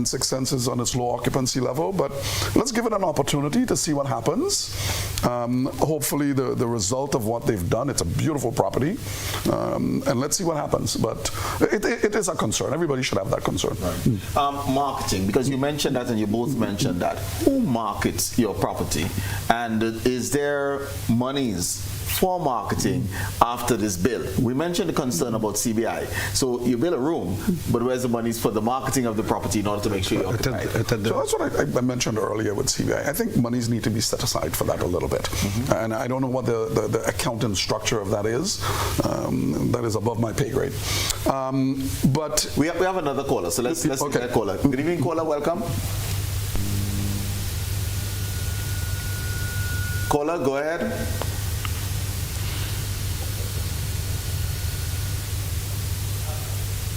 Six Senses on its low occupancy level, but let's give it an opportunity to see what happens. Hopefully the result of what they've done, it's a beautiful property, and let's see what happens. But it is a concern. Everybody should have that concern. Right. Marketing, because you mentioned that and you both mentioned that. Who markets your property? And is there monies for marketing after this bill? We mentioned the concern about CBI. So you build a room, but where's the money for the marketing of the property in order to make sure you're occupied? So that's what I mentioned earlier with CBI. I think monies need to be set aside for that a little bit. And I don't know what the accounting structure of that is. That is above my pay grade. But we have another caller, so let's take that caller. Good evening, caller. Welcome. Caller, go ahead.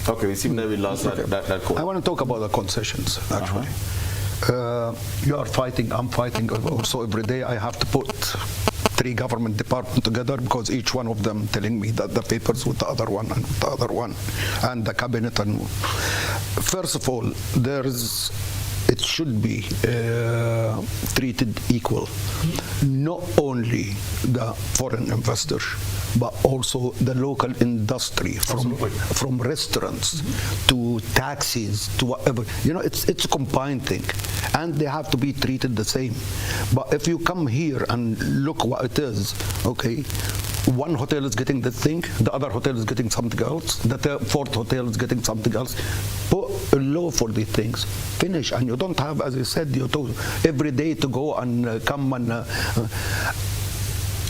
Okay, we seem that we lost that call. I want to talk about the concessions, actually. You are fighting, I'm fighting. Also, every day I have to put 3 government departments together because each one of them telling me that the papers with the other one and the other one and the cabinet. And first of all, it should be treated equal. Not only the foreign investors, but also the local industry, from restaurants to taxis to whatever. You know, it's a combined thing, and they have to be treated the same. But if you come here and look what it is, okay, one hotel is getting this thing, the other hotel is getting something else, the fourth hotel is getting something else. Put a law for these things, finish, and you don't have, as I said, every day to go and come and.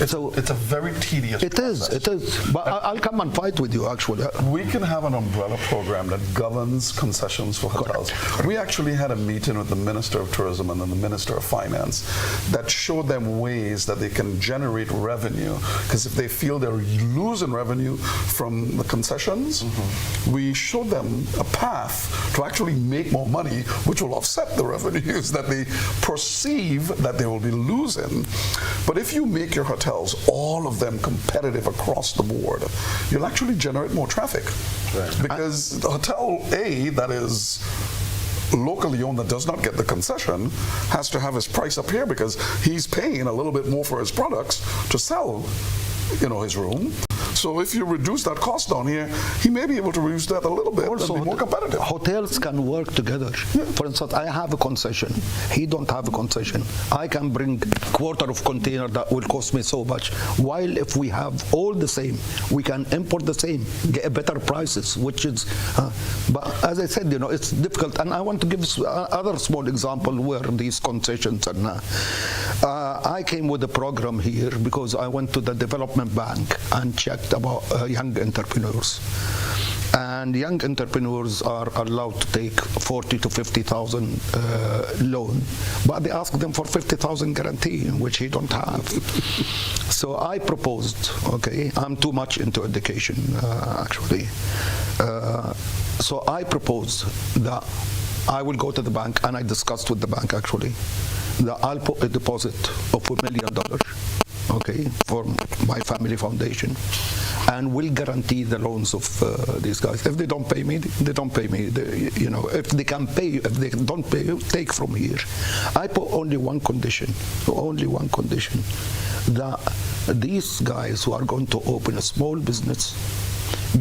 It's a very tedious process. It is. But I'll come and fight with you, actually. We can have an umbrella program that governs concessions for hotels. We actually had a meeting with the Minister of Tourism and then the Minister of Finance that showed them ways that they can generate revenue. Because if they feel they're losing revenue from the concessions, we showed them a path to actually make more money, which will offset the revenues that they perceive that they will be losing. But if you make your hotels, all of them competitive across the board, you'll actually generate more traffic. Right. Because the Hotel A that is locally owned that does not get the concession has to have his price up here because he's paying a little bit more for his products to sell, his room. So if you reduce that cost down here, he may be able to reduce that a little bit also, and be more competitive. Hotels can work together. Yeah. For instance, I have a concession. He don't have a concession. I can bring quarter of container that will cost me so much. While if we have all the same, we can import the same, get better prices, which is, but as I said, it's difficult. And I want to give other small example where these concessions and I came with a program here because I went to the development bank and checked about young entrepreneurs. And young entrepreneurs are allowed to take 40 to 50,000 loan, but they ask them for 50,000 guarantee, which he don't have. So I proposed, okay, I'm too much into education actually. So I proposed that I will go to the bank, and I discussed with the bank actually, that I'll put a deposit of $1 million. Okay, for my family foundation, and will guarantee the loans of these guys. If they don't pay me, they don't pay me. If they can pay, if they don't pay, take from here. I put only one condition, that these guys who are going to open a small business,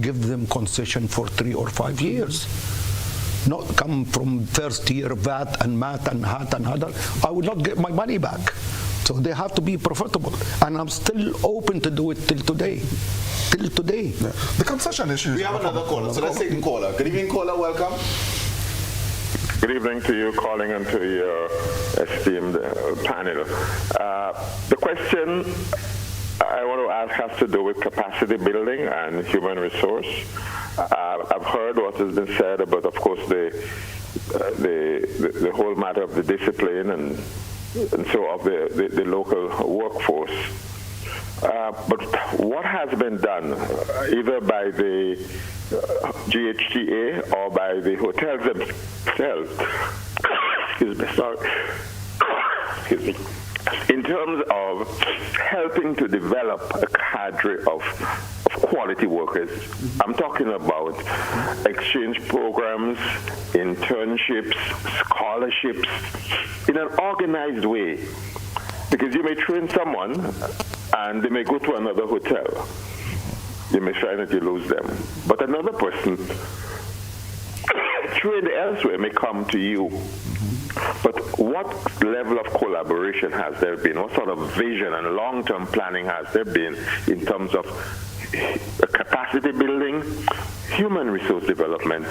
give them concession for 3 or 5 years. Not come from first year VAT and MAT and HAT and HADA. I will not get my money back. So they have to be profitable, and I'm still open to do it till today. Yeah. The concession issue. We have another caller, so let's take the caller. Good evening, caller. Welcome. Good evening to you, Colin, and to your esteemed panel. The question I want to ask has to do with capacity building and human resource. I've heard what has been said about, of course, the whole matter of the discipline and so of the local workforce. But what has been done, either by the GHTA or by the hotels themselves, in terms of helping to develop a cadre of quality workers? I'm talking about exchange programs, internships, scholarships, in an organized way. Because you may train someone and they may go to another hotel. You may find that you lose them. But another person trained elsewhere may come to you. But what level of collaboration has there been? What sort of vision and long-term planning has there been in terms of capacity building, human resource development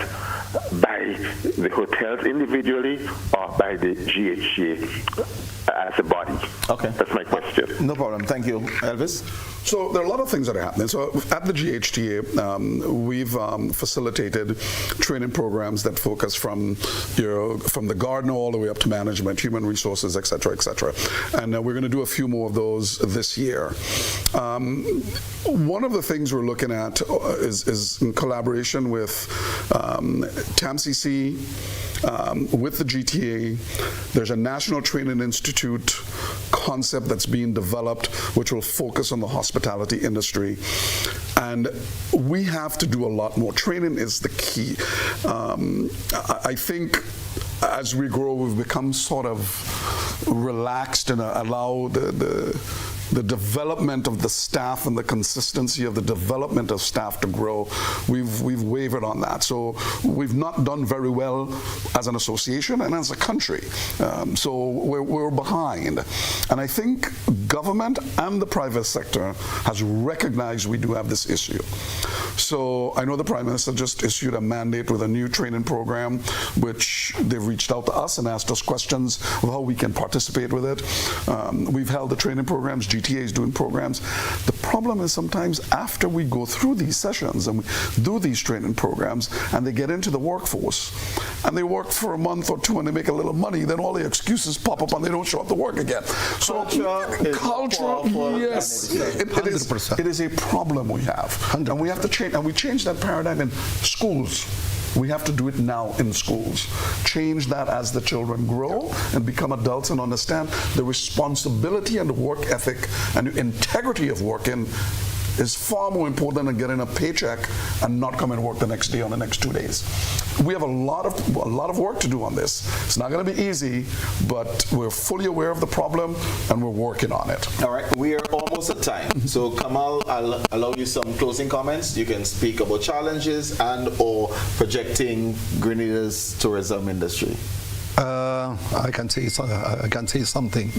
by the hotels individually or by the GHA as a body? Okay. That's my question. No problem. Thank you. Elvis? So there are a lot of things that are happening. So at the GHTA, we've facilitated training programs that focus from the gardener all the way up to management, human resources, et cetera, et cetera. And we're going to do a few more of those this year. One of the things we're looking at is in collaboration with TAMCC, with the GTA. There's a National Training Institute concept that's being developed, which will focus on the hospitality industry. And we have to do a lot more. Training is the key. I think as we grow, we've become sort of relaxed and allow the development of the staff and the consistency of the development of staff to grow. We've wavered on that. So we've not done very well as an association and as a country. So we're behind. And I think government and the private sector has recognized we do have this issue. So I know the Prime Minister just issued a mandate with a new training program, which they've reached out to us and asked us questions of how we can participate with it. We've held the training programs, GTA is doing programs. The problem is sometimes after we go through these sessions and we do these training programs and they get into the workforce and they work for a month or two and they make a little money, then all the excuses pop up and they don't show up to work again. So culture, yes, it is a problem we have. And we have to change, and we change that paradigm in schools. We have to do it now in schools. Change that as the children grow and become adults and understand the responsibility and the work ethic and the integrity of working is far more important than getting a paycheck and not coming to work the next day or the next 2 days. We have a lot of work to do on this. It's not going to be easy, but we're fully aware of the problem and we're working on it. All right, we are almost at time. So Kamal, I'll allow you some closing comments. You can speak about challenges and or projecting Grenada's tourism industry. I can say something.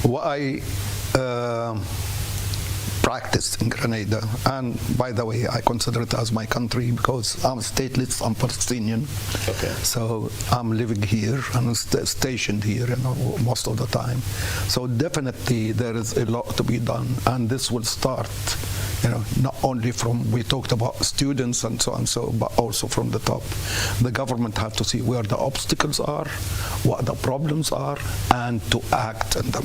What I practiced in Grenada, and by the way, I consider it as my country because I'm stateless, I'm Palestinian. Okay. So I'm living here and stationed here, most of the time. So definitely there is a lot to be done, and this will start, not only from, we talked about students and so, but also from the top. The government have to see where the obstacles are, what the problems are, and to act on them.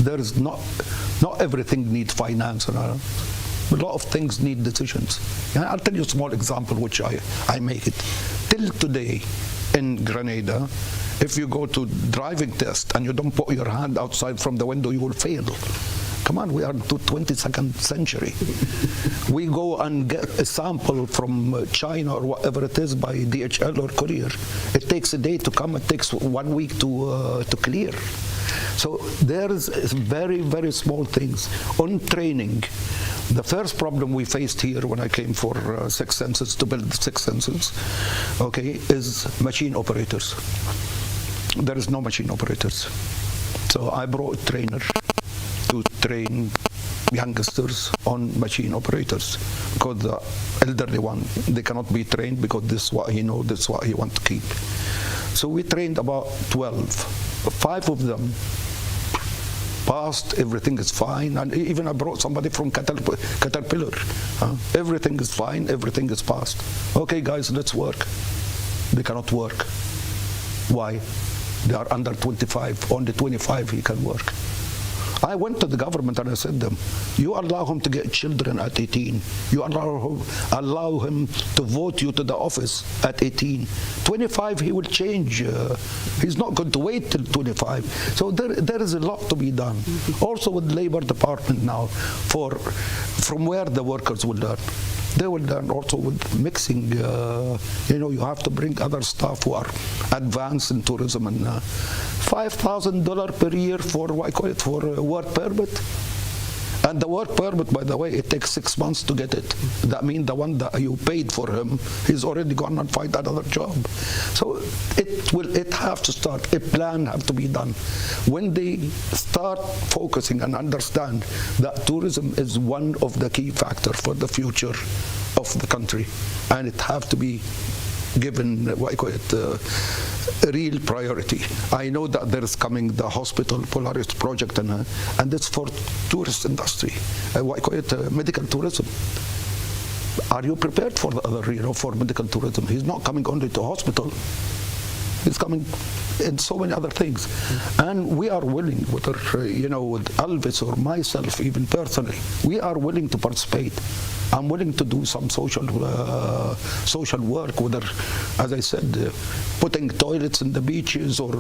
There is not everything needs finance. A lot of things need decisions. I'll tell you a small example which I make it. Till today in Grenada, if you go to driving test and you don't put your hand outside from the window, you will fail. Come on, we are in the 22nd century. We go and get a sample from China or whatever it is by DHL or courier. It takes a day to come. It takes 1 week to clear. So there is very, very small things. On training, the first problem we faced here when I came for Six Senses, to build Six Senses, is machine operators. There is no machine operators. So I brought a trainer to train youngsters on machine operators, because the elderly one, they cannot be trained because this is what he knows, this is what he wants to keep. So we trained about 12. 5 of them passed, everything is fine, and even I brought somebody from Caterpillar. Everything is fine, everything is passed. Okay guys, let's work. They cannot work. Why? They are under 25, only 25 he can work. I went to the government and I said to them, you allow him to get children at 18. You allow him to vote you to the office at 18. 25, he will change. He's not going to wait till 25. So there is a lot to be done. Also with Labor Department now, from where the workers will learn. They will learn also with mixing. You have to bring other staff who are advanced in tourism, and $5,000 per year for what I call it, for a work permit. And the work permit, by the way, it takes 6 months to get it. That means the one that you paid for him, he's already gone and find another job. So it have to start. A plan have to be done. When they start focusing and understand that tourism is one of the key factors for the future of the country, and it have to be given what I call it a real priority. I know that there is coming the hospital Polaris project, and it's for tourist industry. What I call it medical tourism. Are you prepared for the other, for medical tourism? He's not coming only to hospital. He's coming in so many other things. And we are willing, whether, with Elvis or myself, even personally, we are willing to participate. I'm willing to do some social work, whether, as I said, putting toilets in the beaches or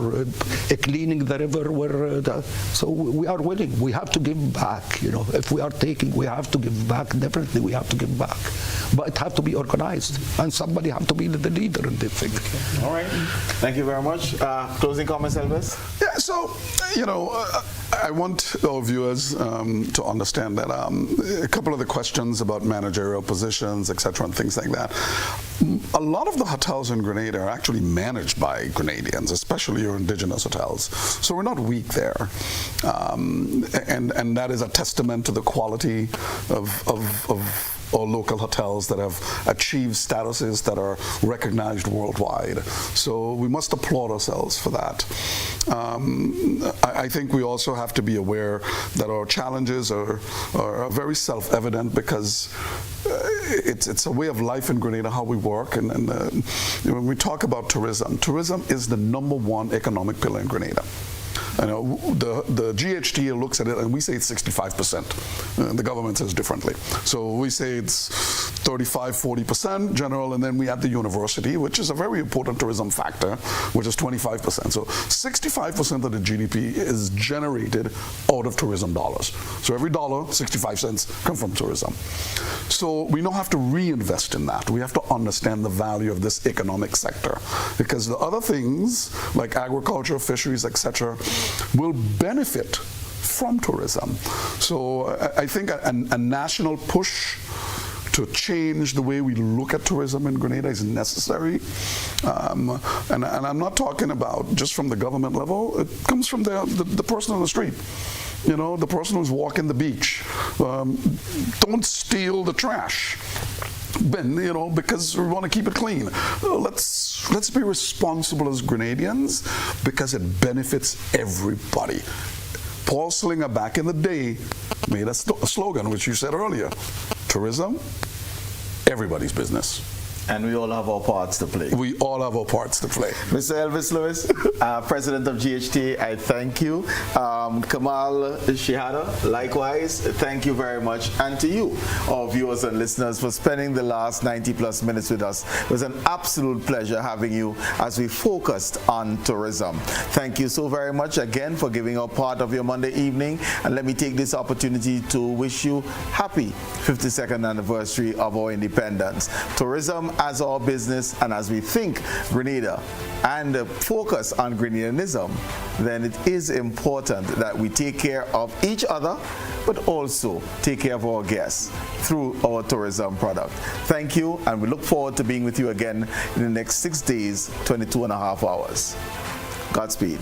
cleaning the river. So we are willing. We have to give back. If we are taking, we have to give back. Definitely, we have to give back. But it has to be organized, and somebody has to be the leader in this thing. Okay. All right. Thank you very much. Closing comments, Elvis? Yeah. So, I want our viewers to understand that a couple of the questions about managerial positions, etc., and things like that. A lot of the hotels in Grenada are actually managed by Grenadians, especially your indigenous hotels. So we're not weak there, and that is a testament to the quality of or local hotels that have achieved statuses that are recognized worldwide. So we must applaud ourselves for that. I think we also have to be aware that our challenges are very self-evident, because it's a way of life in Grenada, how we work. And when we talk about tourism is the #1 economic pillar in Grenada. The GHT looks at it and we say it's 65%. The government says differently. So we say it's 35-40% general, and then we have the university, which is a very important tourism factor, which is 25%. So 65% of the GDP is generated out of tourism dollars. So every dollar, 65 cents come from tourism. So we now have to reinvest in that. We have to understand the value of this economic sector, because the other things like agriculture, fisheries, etc., will benefit from tourism. So I think a national push to change the way we look at tourism in Grenada is necessary. And I'm not talking about just from the government level. It comes from the person on the street. The person who's walking the beach. Don't steal the trash. Because we want to keep it clean. Let's be responsible as Grenadians, because it benefits everybody. Paul Slinger back in the day made a slogan, which you said earlier: tourism, everybody's business. And we all have our parts to play. We all have our parts to play. Mr. Elvis Lewis, President of GHT, I thank you. Kamal Shihada, likewise, thank you very much. And to you, our viewers and listeners, for spending the last 90+ minutes with us. It was an absolute pleasure having you as we focused on tourism. Thank you so very much again for giving up part of your Monday evening. And let me take this opportunity to wish you happy 52nd anniversary of our independence. Tourism as our business, and as we think Grenada and focus on Grenadianism, then it is important that we take care of each other, but also take care of our guests through our tourism product. Thank you, and we look forward to being with you again in the next 6 days, 22.5 hours. Godspeed.